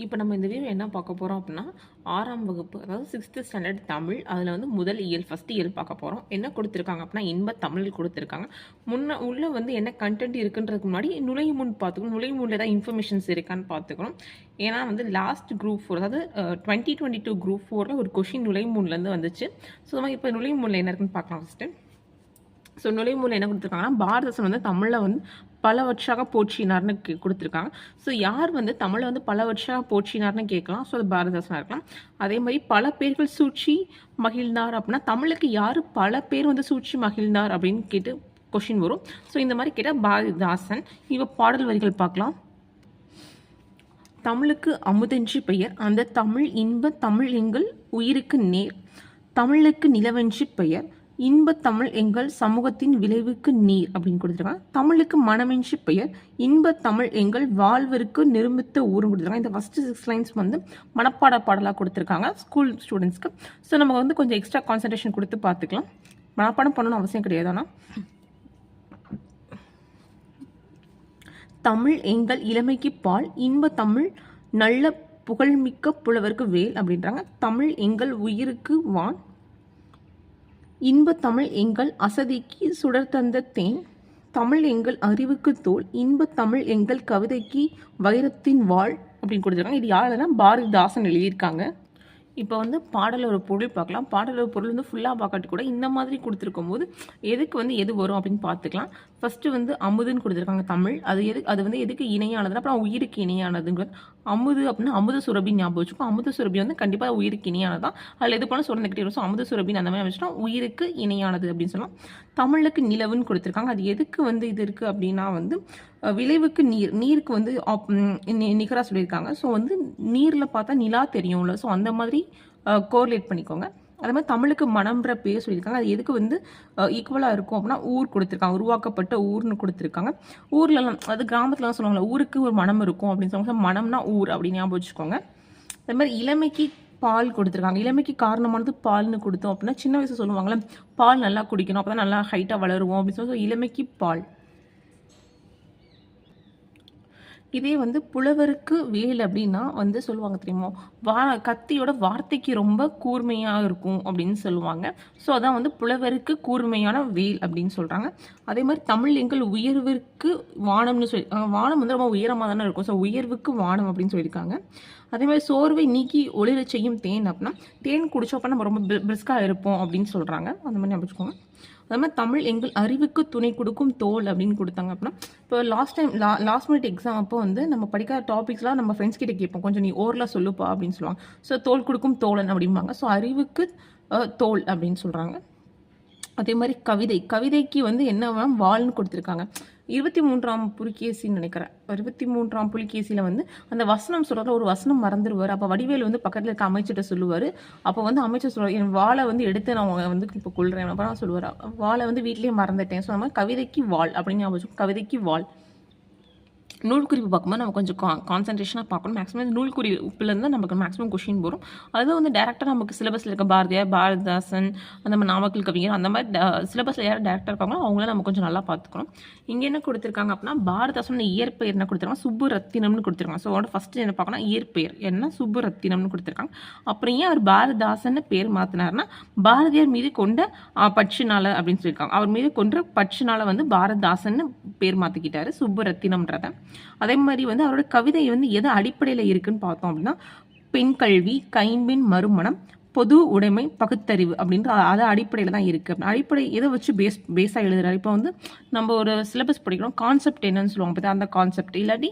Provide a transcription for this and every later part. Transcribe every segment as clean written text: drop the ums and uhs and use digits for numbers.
இப்போ நம்ம இந்த வீடியோ என்ன பார்க்க போகிறோம் அப்படின்னா 6ஆம் வகுப்பு அதாவது 6th ஸ்டாண்டர்ட் தமிழ் அதில் வந்து முதல் இயல் ஃபஸ்ட் இயல் பார்க்க போகிறோம். என்ன கொடுத்துருக்காங்க அப்படின்னா இன்ப தமிழ் கொடுத்துருக்காங்க. உள்ளே வந்து என்ன கண்டென்ட் இருக்குன்றதுக்கு முன்னாடி நுழைவு முன் பார்த்துக்கணும். நுழைவு முன்னில் ஏதாவது இன்ஃபர்மேஷன்ஸ் இருக்கான்னு பார்த்துக்கணும். ஏன்னா வந்து லாஸ்ட் குரூப் 4 அதாவது 2022 குரூப் 4ல் ஒரு கொஷின் நுழைவு முன்லேருந்து வந்துச்சு. ஸோ நம்ம இப்போ நுழைவு முன்னில் என்ன இருக்குன்னு பார்க்கலாம் ஃபஸ்ட்டு. ஸோ நுழைவுமுறையில் என்ன கொடுத்துருக்காங்கன்னா பாரதாசன் வந்து தமிழில் வந்து பல வருஷாக போற்றினார்னு கொடுத்துருக்காங்க. ஸோ யார் வந்து தமிழை வந்து பல வருஷாக போற்றினார்னு கேட்கலாம். ஸோ அது பாரதாசனாக இருக்கலாம். அதே மாதிரி பல பேர்கள் சூழ்ச்சி மகிழ்ந்தார் அப்படின்னா தமிழுக்கு யார் பல பேர் வந்து சூழ்ச்சி மகிழ்ந்தார் அப்படின்னு கேட்டு கொஷின் வரும். ஸோ இந்த மாதிரி கேட்டால் பாரதிதாசன். இப்போ பாடல் வரிகள் பார்க்கலாம். தமிழுக்கு அமுதென்று பெயர், அந்த தமிழ் இன்ப தமிழ் எங்கள் உயிருக்கு நேர். தமிழுக்கு நிலவென்று பெயர், இன்ப தமிழ் எங்கள் சமூகத்தின் விளைவுக்கு நீர் அப்படின்னு கொடுத்துருக்காங்க. தமிழுக்கு மனமென்று பெயர், இன்ப தமிழ் எங்கள் வாழ்விற்கு நிரூபித்த ஊரும் கொடுத்துருக்காங்க. இந்த ஃபர்ஸ்ட் 6 லைன்ஸ் வந்து மனப்பாட பாடலாக கொடுத்துருக்காங்க ஸ்கூல் ஸ்டூடெண்ட்ஸ்க்கு. ஸோ நம்ம வந்து கொஞ்சம் எக்ஸ்ட்ரா கான்சன்ட்ரேஷன் கொடுத்து பார்த்துக்கலாம். மனப்பாடம் பண்ணணும்னு அவசியம் கிடையாது. ஆனால் தமிழ் எங்கள் இளமைக்கு பால், இன்ப தமிழ் நல்ல புகழ்மிக்க புலவருக்கு வேல் அப்படின்றாங்க. தமிழ் எங்கள் உயிருக்கு வான், இன்ப தமிழ் எங்கள் அசதிக்கு சுடர் தந்த தேன், தமிழ் எங்கள் அறிவுக்கு தோல், இன்ப தமிழ் எங்கள் கவிதைக்கு வைரத்தின் வாழ் அப்படின்னு கொடுத்துருக்காங்க. இது யாருன்னா பாரதிதாசன் எழுதியிருக்காங்க. இப்போ வந்து பாடலோட பொருள் பார்க்கலாம். பாடலோட பொருள் வந்து ஃபுல்லாக பார்க்காட்டி கூட இந்த மாதிரி கொடுத்துருக்கும் போது எதுக்கு வந்து எது வரும் அப்படின்னு பார்த்துக்கலாம். ஃபஸ்ட்டு வந்து அமுதுன்னு கொடுத்துருக்காங்க தமிழ். அது வந்து எதுக்கு இணையானது, அப்புறம் உயிருக்கு இணையானதுங்கிறது. அமுது அப்படின்னா அமுத சுரபி ஞாபகம் வச்சுக்கோ. அமுத சுரபி வந்து கண்டிப்பாக உயிருக்கு இணையானது தான். அதில் எது போனால் சுரந்துக்கிட்டே இருக்கும். ஸோ அமுத சுரபின்னு அந்த மாதிரி வச்சுட்டோம், உயிருக்கு இணையானது அப்படின்னு சொல்லலாம். தமிழுக்கு நிலவுன்னு கொடுத்துருக்காங்க. அது எதுக்கு வந்து இது இருக்குது அப்படின்னா வந்து விளைவுக்கு நீர், நீருக்கு வந்து நிகராக சொல்லியிருக்காங்க. ஸோ வந்து நீரில் பார்த்தா நிலா தெரியும்ல, ஸோ அந்த மாதிரி கோரிலேட் பண்ணிக்கோங்க. அதே மாதிரி தமிழுக்கு மனம்ன்ற பேர் சொல்லியிருக்காங்க. அது எதுக்கு வந்து ஈக்குவலாக இருக்கும் அப்படின்னா ஊர் கொடுத்துருக்காங்க, உருவாக்கப்பட்ட ஊர்னு கொடுத்துருக்காங்க. ஊர்லலாம் அது கிராமத்துலலாம் சொல்லுவாங்களா ஊருக்கு ஒரு மனம் இருக்கும் அப்படின்னு சொல்லுவாங்க. மனம்னா ஊர் அப்படின்னு ஞாபகம் வச்சுக்கோங்க. அதே மாதிரி இளமைக்கு பால் கொடுத்துருக்காங்க. இளமைக்கு காரணமானது பால்னு கொடுத்தோம் அப்படின்னா சின்ன வயசு சொல்லுவாங்களே பால் நல்லா குடிக்கணும் அப்போ தான் நல்லா ஹைட்டாக வளருவோம் அப்படின்னு சொல்லி இளமைக்கு பால். இதே வந்து புலவருக்கு வேல் அப்படின்னா வந்து சொல்லுவாங்க தெரியுமோ, கத்தியோட வார்த்தைக்கு ரொம்ப கூர்மையாக இருக்கும் அப்படின்னு சொல்லுவாங்க. ஸோ அதான் வந்து புலவருக்கு கூர்மையான வேல் அப்படின்னு சொல்கிறாங்க. அதே மாதிரி தமிழ் எங்கள் உயர்விற்கு வானம்னு சொல்லி, வானம் வந்து ரொம்ப உயரமாக தானே இருக்கும். ஸோ உயர்வுக்கு வானம் அப்படின்னு சொல்லியிருக்காங்க. அதே மாதிரி சோர்வை நீக்கி ஒளிர செய்யும் தேன் அப்படின்னா தேன் குடிச்சப்போ நம்ம ரொம்ப பிரிஸ்காக இருப்போம் அப்படின்னு சொல்கிறாங்க. அந்த மாதிரி ஞாபகம். அதே மாதிரி தமிழ் எங்கள் அறிவுக்கு துணை கொடுக்கும் தோல் அப்படின்னு கொடுத்தாங்க அப்படின்னா இப்போ லாஸ்ட் மினிட் எக்ஸாம் அப்போ வந்து நம்ம படிக்காத டாபிக்ஸ்லாம் நம்ம ஃப்ரெண்ட்ஸ் கிட்ட கேட்போம், கொஞ்சம் நீ ஓரலாக சொல்லுப்பா அப்படின்னு சொல்லுவாங்க. ஸோ தோல் கொடுக்கும் தோழன் அப்படிம்பாங்க. ஸோ அறிவுக்கு தோல் அப்படின்னு சொல்கிறாங்க. அதே மாதிரி கவிதைக்கு வந்து என்ன வாழ்னு கொடுத்துருக்காங்க. 23ஆம் புலிகேசின்னு நினைக்கிறேன். 23ஆம் புலிகேசியில் வந்து அந்த வசனம் சொல்கிற ஒரு வசனம் மறந்துடுவார். அப்போ வடிவேல் வந்து பக்கத்தில் இருக்க அமைச்சர்கிட்ட சொல்லுவார். அப்போ வந்து அமைச்சர் சொல்லுவார், என் வாழை வந்து எடுத்து நான் வந்து இப்போ கொள்கிறேன் அப்புறம் சொல்லுவார், வாழை வந்து வீட்லேயே மறந்துட்டேன். ஸோ நம்ம கவிதைக்கு வாழ் அப்படின்னு ஞாபகம், கவிதைக்கு வாழ். நூல் குறிப்பு பார்க்கும்போது நம்ம கொஞ்சம் கான்சன்ட்ரேஷனாக பார்க்கணும். மேக்ஸிமம் நூல் குறிப்புலேருந்து நமக்கு மேக்ஸிமம் கொஷின் வரும். அதுவும் வந்து டேரெக்டாக நமக்கு சிலபஸில் இருக்க பாரதியார், பாரதிதாசன், அந்த மாதிரி நாமக்கல் கவிஞர், அந்த மாதிரி சிலபஸில் யாரும் டேரெக்டாக இருக்காங்களோ அவங்கள நம்ம கொஞ்சம் நல்லா பார்த்துக்கணும். இங்கே என்ன கொடுத்துருக்காங்க அப்படின்னா பாரதிதாசன் இயற்பெயர் என்ன கொடுத்துருக்காங்க, சுப்பு ரத்தினம்னு கொடுத்துருக்காங்க. ஸோ அவரோட ஃபஸ்ட்டு என்ன பார்க்கணும், இயற்பெயர் என்ன சுப்பு ரத்தினம்னு கொடுத்துருக்காங்க. அப்புறம் ஏன் அவர் பாரதிதாசன் பேர் மாற்றினார்னா பாரதியார் மீது கொண்ட பற்றுனால அப்படின்னு சொல்லியிருக்காங்க. அவர் மீது கொண்ட பற்றுனால வந்து பாரதிதாசன் பேர் மாற்றிக்கிட்டாரு, சுப்பு ரத்தினம்ன்றத. அதே மாதிரி வந்து அவரோட கவிதை வந்து எது அடிப்படையில் இருக்குன்னு பார்த்தோம் அப்படின்னா பெண் கல்வி, கைம்பின் மறுமணம், பொது உடைமை, பகுத்தறிவு அப்படின்ற அது அடிப்படையில் தான் இருக்குது. அடிப்படை எதை வச்சு பேஸாக எழுதுறாரு. இப்போ வந்து நம்ம ஒரு சிலபஸ் படிக்கிறோம், கான்செப்ட் என்னன்னு சொல்லுவாங்க பார்த்தா அந்த கான்செப்ட், இல்லாட்டி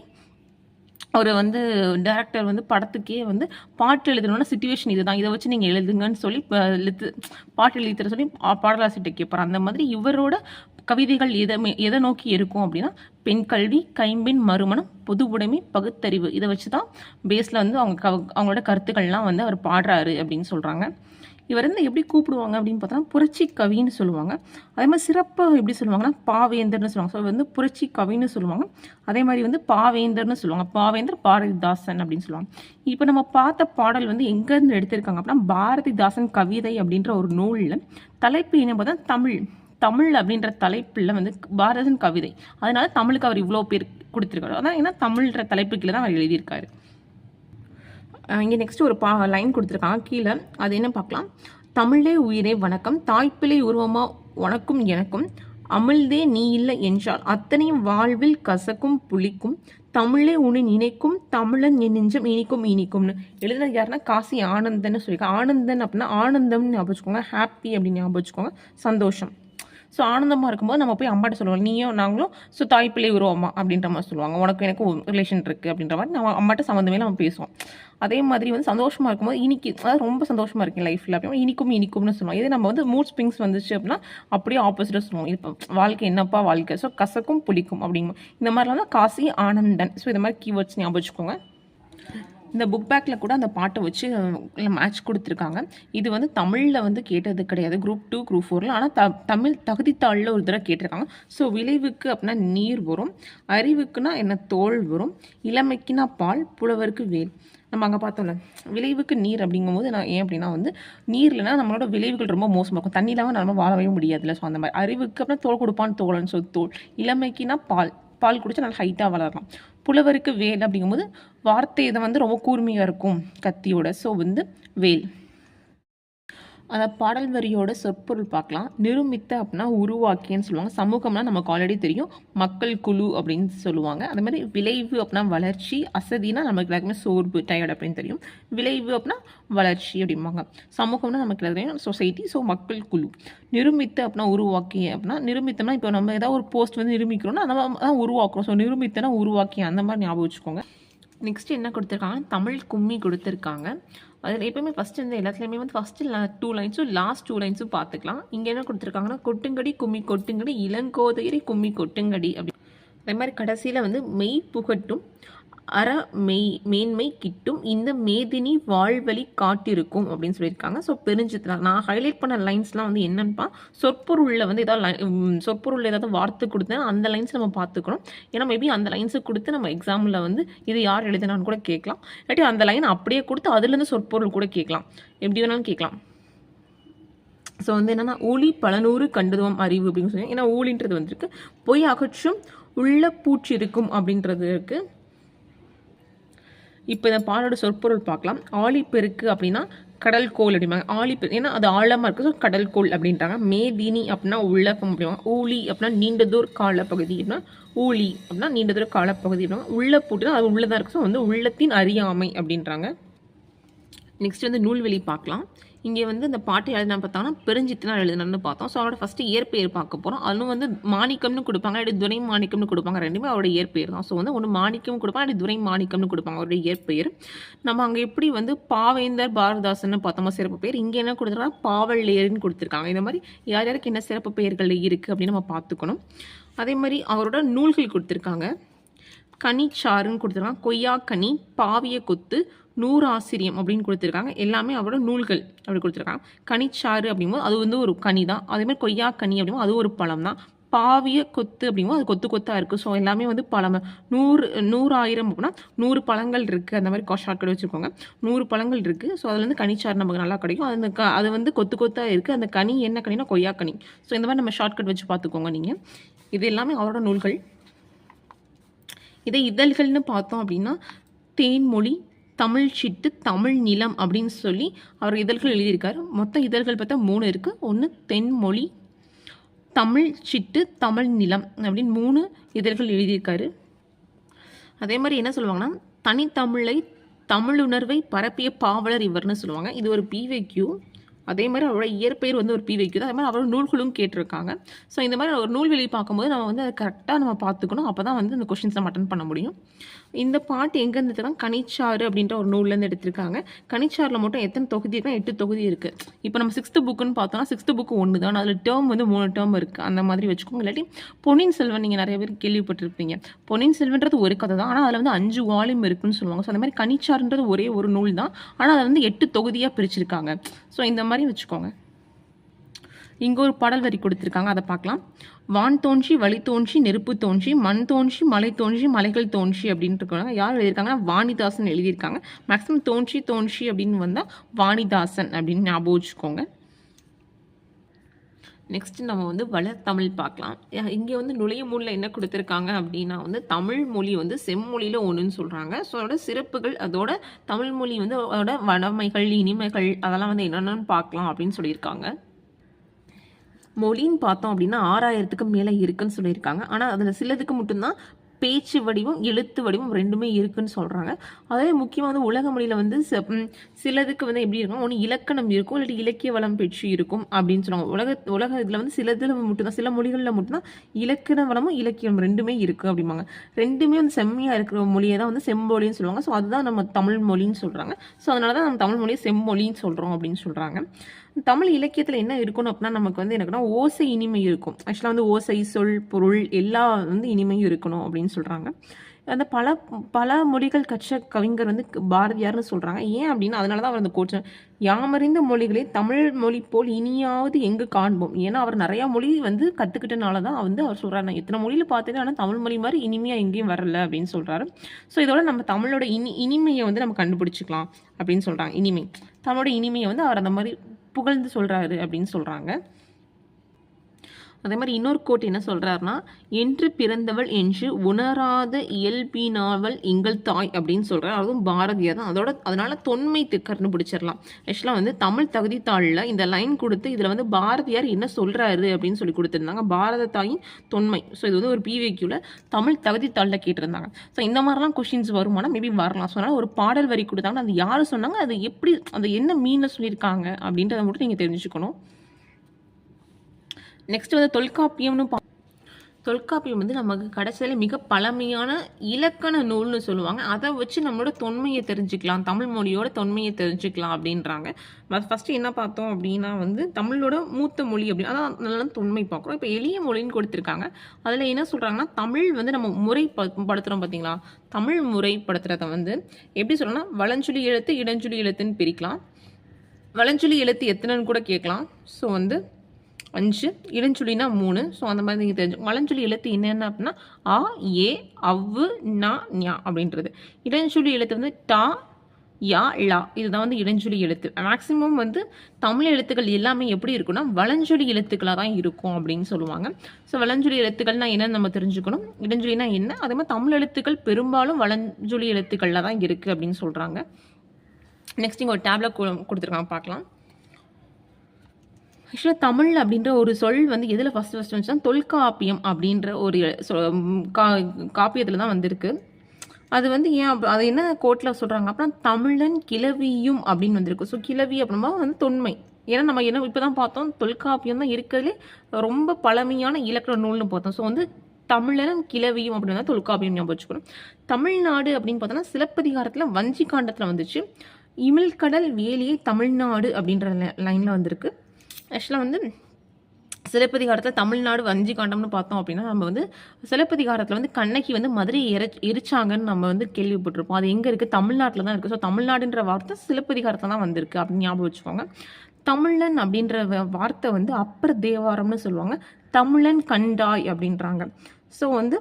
அவர் வந்து டேரக்டர் வந்து படத்துக்கே வந்து பாட்டு எழுதணும்னா சிச்சுவேஷன் இதுதான், இதை வச்சு நீங்கள் எழுதுங்கன்னு சொல்லி பாட்டு எழுதி சொல்லி பாடலாசிரியர்கிட்ட கேட்பார். அந்த மாதிரி இவரோட கவிதைகள் எதை நோக்கி இருக்கும் அப்படின்னா பெண் கல்வி, கைம்பின் மறுமணம், பொது உடைமை, பகுத்தறிவு, இதை வச்சு தான் பேஸில் வந்து அவங்களோட கருத்துக்கள்லாம் வந்து அவர் பாடுறாரு அப்படின்னு சொல்கிறாங்க. இவர் வந்து எப்படி கூப்பிடுவாங்க அப்படின்னு பார்த்தோன்னா புரட்சி கவின்னு சொல்லுவாங்க. அதே மாதிரி சிறப்பாக எப்படி சொல்லுவாங்கன்னா பாவேந்தர்னு சொல்லுவாங்க. ஸோ வந்து புரட்சி கவின்னு சொல்லுவாங்க. அதே மாதிரி வந்து பாவேந்தர்னு சொல்லுவாங்க. பாவேந்தர் பாரதிதாசன் அப்படின்னு சொல்லுவாங்க. இப்போ நம்ம பார்த்த பாடல் வந்து எங்கேருந்து எடுத்திருக்காங்க அப்படின்னா பாரதிதாசன் கவிதை அப்படின்ற ஒரு நூலில் தலைப்பு என்ன பார்த்தா தமிழ் அப்படின்ற தலைப்பில் வந்து பாரதிதாசன் கவிதை, அதனால தமிழுக்கு அவர் இவ்வளோ பேர் கொடுத்துருக்காரு. அதான் ஏன்னா தமிழ்ன்ற தலைப்பு கீழே தான் அவர் எழுதியிருக்காரு. இங்கே நெக்ஸ்ட் ஒரு லைன் கொடுத்துருக்காங்க கீழே. அது என்ன பார்க்கலாம். தமிழே உயிரே வணக்கம், தாய்ப்பிள்ளை உருவமா உனக்கும் எனக்கும், அமிழ்தே நீ இல்லை என்றால் அத்தனையும் வாழ்வில் கசக்கும் புளிக்கும், தமிழே உன்னை நினைக்கும் தமிழன் என் நெஞ்சம் இனிக்கும் இனிக்கும்னு எழுதுனது யாருன்னா காசி ஆனந்தன்னு சொல்லியிருக்காங்க. ஆனந்தன் அப்படின்னா ஆனந்தம்னு ஞாபகம் வச்சுக்கோங்க, ஹாப்பி அப்படின்னு ஞாபகம் வச்சுக்கோங்க, சந்தோஷம். ஸோ ஆனந்தமாக இருக்கும்போது நம்ம போய் அம்மாட்ட சொல்லுவோம், நீயும் நாங்களும் ஸோ தாய்ப்பிள்ளை உருவம்மா அப்படின்ற மாதிரி சொல்லுவாங்க, உனக்கு எனக்கு ரிலேஷன் இருக்குது அப்படின்ற மாதிரி நம்ம அம்மாட்ட சம்மந்தமே நம்ம பேசுவோம். அதே மாதிரி வந்து சந்தோஷமாக இருக்கும்போது இனிக்கு, அதாவது ரொம்ப சந்தோஷமாக இருக்கேன் லைஃப்பில் அப்படின்னா இனிக்கும் இனிக்கும்னு சொல்லுவோம். இதே நம்ம வந்து மூட் ஸ்விங்ஸ் வந்துச்சு அப்படின்னா அப்படியே ஆப்போசிட்டாக சொல்லுவோம், இப்போ வாழ்க்கை என்னப்பா வாழ்க்கை, ஸோ கசக்கும் புளிக்கும் அப்படிங்கும். இந்த மாதிரிலாம் தான் காசி ஆனந்தன். ஸோ இந்த மாதிரி கீவேர்ட்ஸ் ஞாபகம் வச்சுக்கோங்க. இந்த புக் பேக்கில் கூட அந்த பாட்டை வச்சு மேட்ச் கொடுத்துருக்காங்க. இது வந்து தமிழில் வந்து கேட்டது கிடையாது, குரூப் 2 குரூப் 4ல். ஆனால் தமிழ் தகுதித்தாளில் ஒரு தடவை கேட்டிருக்காங்க. ஸோ விளைவுக்கு அப்படின்னா நீர் வரும், அறிவுக்குன்னா என்ன தோல் வரும், இளமைக்குன்னா பால், புலவருக்கு வேல். நம்ம அங்கே பார்த்தோம்ல விளைவுக்கு நீர் அப்படிங்கும்போது நான் ஏன் அப்படின்னா வந்து நீர்லனா நம்மளோட விளைவுகள் ரொம்ப மோசமாக இருக்கும், தண்ணி இல்லாமல் நம்ம வாழவே முடியாதுல்ல. ஸோ அந்த மாதிரி அறிவுக்கு அப்படின்னா தோல் கொடுப்பான்னு தோழன்னு சொல்லி தோல், இளமைக்குன்னா பால், பால் குடிச்சா நல்லா ஹைட்டாக வளரலாம், புலவருக்கு வேல் அப்படிங்கும்போது வார்த்தை இதை வந்து ரொம்ப கூர்மையாக இருக்கும் கத்தியோட, ஸோ வந்து வேல். அந்த பாடல் வரியோட சொற்பொருள் பார்க்கலாம். நிருமித்த அப்படின்னா உருவாக்கின்னு சொல்லுவாங்க, சமூகம்னா நமக்கு ஆல்ரெடி தெரியும், மக்கள் குழு அப்படின்னு சொல்லுவாங்க. அதே மாதிரி விளைவு அப்படின்னா வளர்ச்சி, அசதினா நமக்கு எல்லாருக்குமே சோர்வு டயர்ட் அப்படின்னு தெரியும், விளைவு அப்படின்னா வளர்ச்சி அப்படிம்பாங்க, சமூகம்னா நமக்கு எல்லாருமே சொசைட்டி, ஸோ மக்கள் குழு. நிருமித்த அப்படின்னா உருவாக்கி அப்படின்னா நிருமித்தம்னா இப்போ நம்ம ஏதாவது ஒரு போஸ்ட் வந்து நிரூபிக்கிறோம்னா நம்ம தான் உருவாக்குறோம், ஸோ நிருமித்தனா உருவாக்கி அந்த மாதிரி ஞாபகம் வச்சுக்கோங்க. நெக்ஸ்ட் என்ன கொடுத்துருக்காங்க, தமிழ் கும்மி கொடுத்துருக்காங்க. அதில் எப்போயுமே ஃபஸ்ட்டு வந்து எல்லாத்துலேயுமே வந்து ஃபஸ்ட்டு 2 லைன்ஸும் லாஸ்ட் 2 லைன்ஸும் பார்த்துக்கலாம். இங்கே என்ன கொடுத்துருக்காங்கன்னா கொட்டுங்கடி கும்மி கொட்டுங்கடி இளங்கோதையரை கும்மி கொட்டுங்கடி அப்படி. அதே மாதிரி கடைசியில் வந்து மெய் புகட்டும் அற மேன்மை கிட்டும் இந்த மேதினி வாழ்வழி காட்டிருக்கும் அப்படின்னு சொல்லியிருக்காங்க. ஸோ பெருஞ்சித்திரம் நான் ஹைலைட் பண்ண லைன்ஸ்லாம் வந்து என்னன்னா சொற்பொருளில் வந்து சொற்பொருள் ஏதாவது வார்த்தை கொடுத்தேன் அந்த லைன்ஸ் நம்ம பார்த்துக்கணும். ஏன்னா மேபி அந்த லைன்ஸை கொடுத்து நம்ம எக்ஸாமில் வந்து இது யார் எழுதினான்னு கூட கேட்கலாம், இல்லாட்டி அந்த லைன் அப்படியே கொடுத்து அதுலேருந்து சொற்பொருள் கூட கேட்கலாம், எப்படி வேணாலும் கேட்கலாம். ஸோ வந்து என்னென்னா ஊழி பலநூறு கண்டுதுவம் அறிவு அப்படின்னு சொல்லி, ஏன்னா ஊழின்றது வந்துருக்கு, பொய் அகற்றும் உள்ள பூச்சி இருக்கும் அப்படின்றது இருக்குது. இப்போ இந்த பாலோட சொற்பொருள் பார்க்கலாம். ஆழிப்பெருக்கு அப்படின்னா கடல் கோள் அப்படிம்பாங்க, ஆழிப்பெரு ஏன்னா அது ஆழமாக இருக்குது, ஸோ கடல் கோள் அப்படின்றாங்க. மேதினி அப்படின்னா உள்ளகம் அப்படிவாங்க, ஊழி அப்படின்னா நீண்டதூர் காலப்பகுதி அப்படின்னா ஊழி அப்படின்னா நீண்டதூர் காலப்பகுதி அப்படின்னா உள்ள போட்டுனா அது உள்ளதாக இருக்குது, ஸோ வந்து உள்ளத்தின் அறியாமை அப்படின்றாங்க. நெக்ஸ்ட் வந்து நூல்வெளி பார்க்கலாம். இங்கே வந்து இந்த பாட்டை எழுதினா பார்த்தாங்கன்னா பெருஞ்சித்தினார் எழுதினான்னு பார்த்தோம். ஸோ அவரோட ஃபஸ்ட்டு இயற்பெயர் பார்க்க போகிறோம். அதுவும் வந்து மாணிக்கம்னு கொடுப்பாங்க, அப்படி துரை மாணிக்கம்னு கொடுப்பாங்க, ரெண்டுமே அவருடைய இயற்பெயர் தான். ஸோ வந்து ஒன்று மாணிக்கம் கொடுப்பாங்க, அப்படி துரை மாணிக்கம்னு கொடுப்பாங்க அவருடைய இயற்பெயர். நம்ம அங்கே எப்படி வந்து பாவேந்தர் பாரதாசன் பார்த்தோமா சிறப்பு பெயர், இங்கே என்ன கொடுத்துருக்காங்க பாவல்லேயர்னு கொடுத்துருக்காங்க. இந்த மாதிரி யார் யாருக்கு என்ன சிறப்பு பெயர்கள் இருக்குது அப்படின்னு நம்ம பார்த்துக்கணும். அதே மாதிரி அவரோட நூல்கள் கொடுத்துருக்காங்க. கனிச்சாறுன்னு கொடுத்துருக்காங்க, கொய்யா கனி, பாவிய கொத்து, நூறாசிரியம் அப்படின்னு கொடுத்துருக்காங்க, எல்லாமே அவரோட நூல்கள் அப்படி கொடுத்துருக்காங்க. கனிச்சாறு அப்படிங்கும்போது அது வந்து ஒரு கனி தான், அதேமாதிரி கொய்யா கனி அப்படிங்கும்போது அது ஒரு பழம் தான், பாவிய கொத்து அப்படிங்கும்போது அது கொத்து கொத்தாக இருக்குது, ஸோ எல்லாமே வந்து பழம். 100,000 அப்படின்னா 100 பழங்கள் இருக்குது, அந்த மாதிரி ஷார்ட்கட் வச்சுக்கோங்க, 100 பழங்கள் இருக்குது. ஸோ அதில் வந்து கனிச்சாறு நமக்கு நல்லா கிடைக்கும், அது வந்து கொத்து கொத்தாக இருக்குது, அந்த கனி என்ன கனினா கொய்யா கனி. ஸோ இந்த மாதிரி நம்ம ஷார்ட்கட் வச்சு பார்த்துக்கோங்க நீங்கள். இது எல்லாமே அவரோட நூல்கள். இதை இதழ்கள்னு பார்த்தோம் அப்படின்னா தேன்மொழி, தமிழ் சிட்டு, தமிழ் நிலம் அப்படின்னு சொல்லி அவர் இதழ்கள் எழுதியிருக்காரு. மொத்தம் இதழ்கள் பார்த்தா 3 இருக்குது. ஒன்று தென்மொழி, தமிழ் சிட்டு, தமிழ் நிலம் அப்படின்னு 3 இதழ்கள் எழுதியிருக்காரு. அதே மாதிரி என்ன சொல்லுவாங்கன்னா தனித்தமிழை தமிழுணர்வை பரப்பிய பாவலர் இவர்னு சொல்லுவாங்க. இது ஒரு PYQ. அதே மாதிரி அவரோட இயற்பெயர் வந்து ஒரு PYQ தான். அதே மாதிரி அவரோட நூல்களும் கேட்டிருக்காங்க. ஸோ இந்த மாதிரி ஒரு நூல்வெளி பார்க்கும்போது நம்ம வந்து அதை கரெக்டாக நம்ம பார்த்துக்கணும், அப்போ தான் வந்து இந்த கொஷின்ஸ் நம்ம அட்டன் பண்ண முடியும். இந்த பாட்டு எங்கேருந்து எடுத்துருக்காங்க, கனிச்சாறு அப்படின்ற ஒரு நூல்லேருந்து எடுத்திருக்காங்க. கனிச்சாறில் மட்டும் எத்தனை தொகுதி இருக்குன்னா 8 தொகுதி இருக்குது. இப்போ நம்ம 6th புக்குன்னு பார்த்தோம்னா 6th புக்கு 1 தான், அதில் டேர்ம் வந்து 3 டேர்ம் இருக்குது, அந்த மாதிரி வச்சுக்கோங்க. இல்லாட்டி பொன்னியின் செல்வன் நீங்கள் நிறைய பேர் கேள்விப்பட்டிருப்பீங்க. பொன்னியின் செல்வன்றது ஒரு கதை தான், ஆனால் அதில் வந்து 5 வால்யூம் இருக்குன்னு சொல்லுவாங்க. ஸோ அந்த மாதிரி கனிச்சாறுன்றது ஒரே ஒரு நூல் தான், ஆனால் அதை வந்து 8 தொகுதியாக பிரிச்சிருக்காங்க. ஸோ இந்த மாதிரி வச்சுக்கோங்க. இங்கே ஒரு பாடல் வரி கொடுத்துருக்காங்க, அதை பார்க்கலாம். வான் தோன்றி வழி தோன்றி நெருப்பு தோன்றி மண் தோன்றி மலை தோன்றி மலைகள் தோன்றி அப்படின்ட்டு இருக்காங்க. யார் எழுதியிருக்காங்கன்னா வாணிதாசன் எழுதியிருக்காங்க. மேக்ஸிமம் தோன்றி தோன்றி அப்படின்னு வந்தால் வாணிதாசன் அப்படின்னு ஞாபகம் வச்சுக்கோங்க. நெக்ஸ்ட் நம்ம வந்து வளர்த்தமிழ் பார்க்கலாம். இங்கே வந்து நுழையும் முன்ல என்ன கொடுத்துருக்காங்க அப்படின்னா வந்து தமிழ் மொழி வந்து செம்மொழியில் ஒன்றுன்னு சொல்கிறாங்க. ஸோ அதோட சிறப்புகள், அதோட தமிழ் மொழி வந்து அதோட வடமைகள், இனிமைகள் அதெல்லாம் வந்து என்னென்னு பார்க்கலாம் அப்படின்னு சொல்லியிருக்காங்க. மொழின்னு பார்த்தோம் அப்படின்னா 6000க்கு மேலே இருக்குன்னு சொல்லியிருக்காங்க. ஆனால் அதில் சிலதுக்கு மட்டும்தான் பேச்சு வடிவம், எழுத்து வடிவம் ரெண்டுமே இருக்குன்னு சொல்கிறாங்க. அதே முக்கியமாக வந்து உலக மொழியில் வந்து சிலதுக்கு வந்து எப்படி இருக்கும், ஒன்று இலக்கணம் இருக்கும், இல்லாட்டி இலக்கிய வளம் பெற்று இருக்கும் அப்படின்னு சொல்லுவாங்க. உலக இதில் வந்து சிலதில் மட்டும்தான், சில மொழிகளில் மட்டும்தான் இலக்கண வளமும் இலக்கியம் ரெண்டுமே இருக்குது அப்படிம்பாங்க. ரெண்டுமே வந்து செம்மையாக இருக்கிற மொழியை தான் வந்து செம்மொழின்னு சொல்லுவாங்க. ஸோ அதுதான் நம்ம தமிழ் மொழின்னு சொல்கிறாங்க. ஸோ அதனால தான் நம்ம தமிழ் மொழியை செம்மொழின்னு சொல்கிறோம் அப்படின்னு சொல்கிறாங்க. தமிழ் இலக்கியத்தில் என்ன இருக்கணும் அப்படின்னா நமக்கு வந்து எனக்குன்னா ஓசை இனிமை இருக்கும். ஆக்சுவலாக வந்து ஓசை, சொல், பொருள் எல்லா வந்து இனிமையும் இருக்கணும் அப்படின்னு சொல்கிறாங்க. அந்த பல பல மொழிகள் கற்ற கவிஞர் வந்து பாரதியார்னு சொல்கிறாங்க. ஏன் அப்படின்னா அதனால தான் அவர் அந்த கோச்ச யாமறிந்த மொழிகளே தமிழ் மொழி போல் இனியாவது எங்கு காண்போம். ஏன்னா அவர் நிறையா மொழி வந்து கற்றுக்கிட்டனால தான் வந்து அவர் சொல்கிறாரு, நான் இத்தனை மொழியில் பார்த்தேன் ஆனால் தமிழ் மொழி மாதிரி இனிமையாக எங்கேயும் வரல அப்படின்னு சொல்கிறாரு. ஸோ இதோட நம்ம தமிழோட இனிமையை வந்து நம்ம கண்டுபிடிச்சிக்கலாம் அப்படின்னு சொல்கிறாங்க. இனிமை, தமிழோட இனிமையை வந்து அவர் அந்த மாதிரி புகழ்ந்து சொல்கிறாரு அப்படின்னு சொல்கிறாங்க. அதே மாதிரி இன்னொரு கோட் என்ன சொல்கிறாருன்னா, என்று பிறந்தவள் என்று உணராத இயல்பினாவள் எங்கள் தாய் அப்படின்னு சொல்கிறார். அதுவும் பாரதியார் தான். அதனால தொன்மை கண்டுபிடிச்சிடலாம். ஆக்சுவலாக வந்து தமிழ் தகுதித்தாளில் இந்த லைன் கொடுத்து இதில் வந்து பாரதியார் என்ன சொல்கிறாரு அப்படின்னு சொல்லி கொடுத்துருந்தாங்க. பாரத தாயின் தொன்மை. ஸோ இது வந்து ஒரு பிவிக்யூவில் தமிழ் தகுதித்தாளில் கேட்டிருந்தாங்க. ஸோ இந்த மாதிரிலாம் கொஷின்ஸ் வருமானா மேபி வரலாம். ஸோ அதனால் ஒரு பாடல் வரி கொடுத்தாங்கன்னா அது யார் சொன்னாங்க, அது எப்படி, அது என்ன மீனில் சொல்லியிருக்காங்க அப்படின்றத மட்டும் நீங்கள் தெரிஞ்சுக்கணும். நெக்ஸ்ட் வந்து தொல்காப்பியம்னு தொல்காப்பியம் வந்து நமக்கு கடைசியில் மிக பழமையான இலக்கண நூல்னு சொல்லுவாங்க. அதை வச்சு நம்மளோட தொன்மையை தெரிஞ்சுக்கலாம், தமிழ் மொழியோட தொன்மையை தெரிஞ்சுக்கலாம் அப்படின்றாங்க. ஃபஸ்ட்டு என்ன பார்த்தோம் அப்படின்னா வந்து தமிழோட மூத்த மொழி அப்படின்னு அதான் நல்லா தொன்மை பார்க்குறோம். இப்போ எளிய மொழின்னு கொடுத்துருக்காங்க. அதில் என்ன சொல்கிறாங்கன்னா தமிழ் வந்து நம்ம முறைப்படுத்துகிறோம் பார்த்தீங்களா, தமிழ் முறைப்படுத்துகிறத வந்து எப்படி சொல்லணும்னா வளஞ்சொலி எழுத்து, இடஞ்சொலி எழுத்துன்னு பிரிக்கலாம். வளஞ்சொலி எழுத்து எத்தனைன்னு கூட கேட்கலாம். ஸோ வந்து 5, இடஞ்சொல்லினா 3. ஸோ அந்த மாதிரி நீங்கள் தெரிஞ்சு வளஞ்சொல்லி எழுத்து என்னென்ன அப்படின்னா ஆ, ஏ, அவ்வு, நா, ஞா அப்படின்றது. இடஞ்சொல்லி எழுத்து வந்து டா, யா, லா இதுதான் வந்து இடஞ்சொல்லி எழுத்து. மேக்ஸிமம் வந்து தமிழ் எழுத்துக்கள் எல்லாமே எப்படி இருக்குன்னா வளஞ்சொலி எழுத்துக்களாக தான் இருக்கும் அப்படின்னு சொல்லுவாங்க. ஸோ வளஞ்சொலி எழுத்துக்கள்னா என்னன்னு நம்ம தெரிஞ்சுக்கணும். இடஞ்சொல்லினா என்ன, அதே மாதிரி தமிழ் எழுத்துக்கள் பெரும்பாலும் வளஞ்சொலி எழுத்துக்களில் தான் இருக்குது அப்படின்னு சொல்கிறாங்க. நெக்ஸ்ட் இங்கே ஒரு டேப்லெட் கொடுத்துருக்காங்க, பார்க்கலாம். ஆக்சுவலாக தமிழ் அப்படின்ற ஒரு சொல் வந்து எதில் ஃபஸ்ட்டு வந்துச்சுன்னா தொல்காப்பியம் அப்படின்ற ஒரு காப்பியத்தில் தான் வந்திருக்கு. அது வந்து ஏன் அது என்ன கோட்டில் சொல்கிறாங்க அப்படின்னா தமிழன் கிளவியும் அப்படின்னு வந்திருக்கு. ஸோ கிளவி அப்படின்னா வந்து தொன்மை. ஏன்னா நம்ம என்ன இப்போ தான் பார்த்தோம், தொல்காப்பியம் தான் இருக்கிறதுலே ரொம்ப பழமையான இலக்கண நூல்னு பார்த்தோம். ஸோ வந்து தமிழனும் கிளவியும் அப்படின்னா தொல்காப்பியம் ஞாபகம் வச்சுக்கணும். தமிழ்நாடு அப்படின்னு பார்த்தோன்னா சிலப்பதிகாரத்தில் வஞ்சி காண்டத்தில் வந்துச்சு. இமிழ்கடல் வேலியை தமிழ்நாடு அப்படின்ற லைனில் வந்திருக்கு. ஆக்சுவலாக வந்து சிலப்பதிகாரத்தில் தமிழ்நாடு வஞ்சி காண்டம்னு பார்த்தோம் அப்படின்னா நம்ம வந்து சிலப்பதிகாரத்தில் வந்து கண்ணகி வந்து மதுரையை எரிச்சாங்கன்னு நம்ம வந்து கேள்விப்பட்டிருப்போம். அது எங்கே இருக்குது, தமிழ்நாட்டில் தான் இருக்குது. ஸோ தமிழ்நாடுன்ற வார்த்தை சிலப்பதிகாரத்தில் தான் வந்திருக்கு அப்படின்னு ஞாபகம் வச்சுக்கோங்க. தமிழன் அப்படின்ற வார்த்தை வந்து அப்பர் தேவாரம்னு சொல்லுவாங்க. தமிழன் கண்டாய் அப்படின்றாங்க. ஸோ வந்து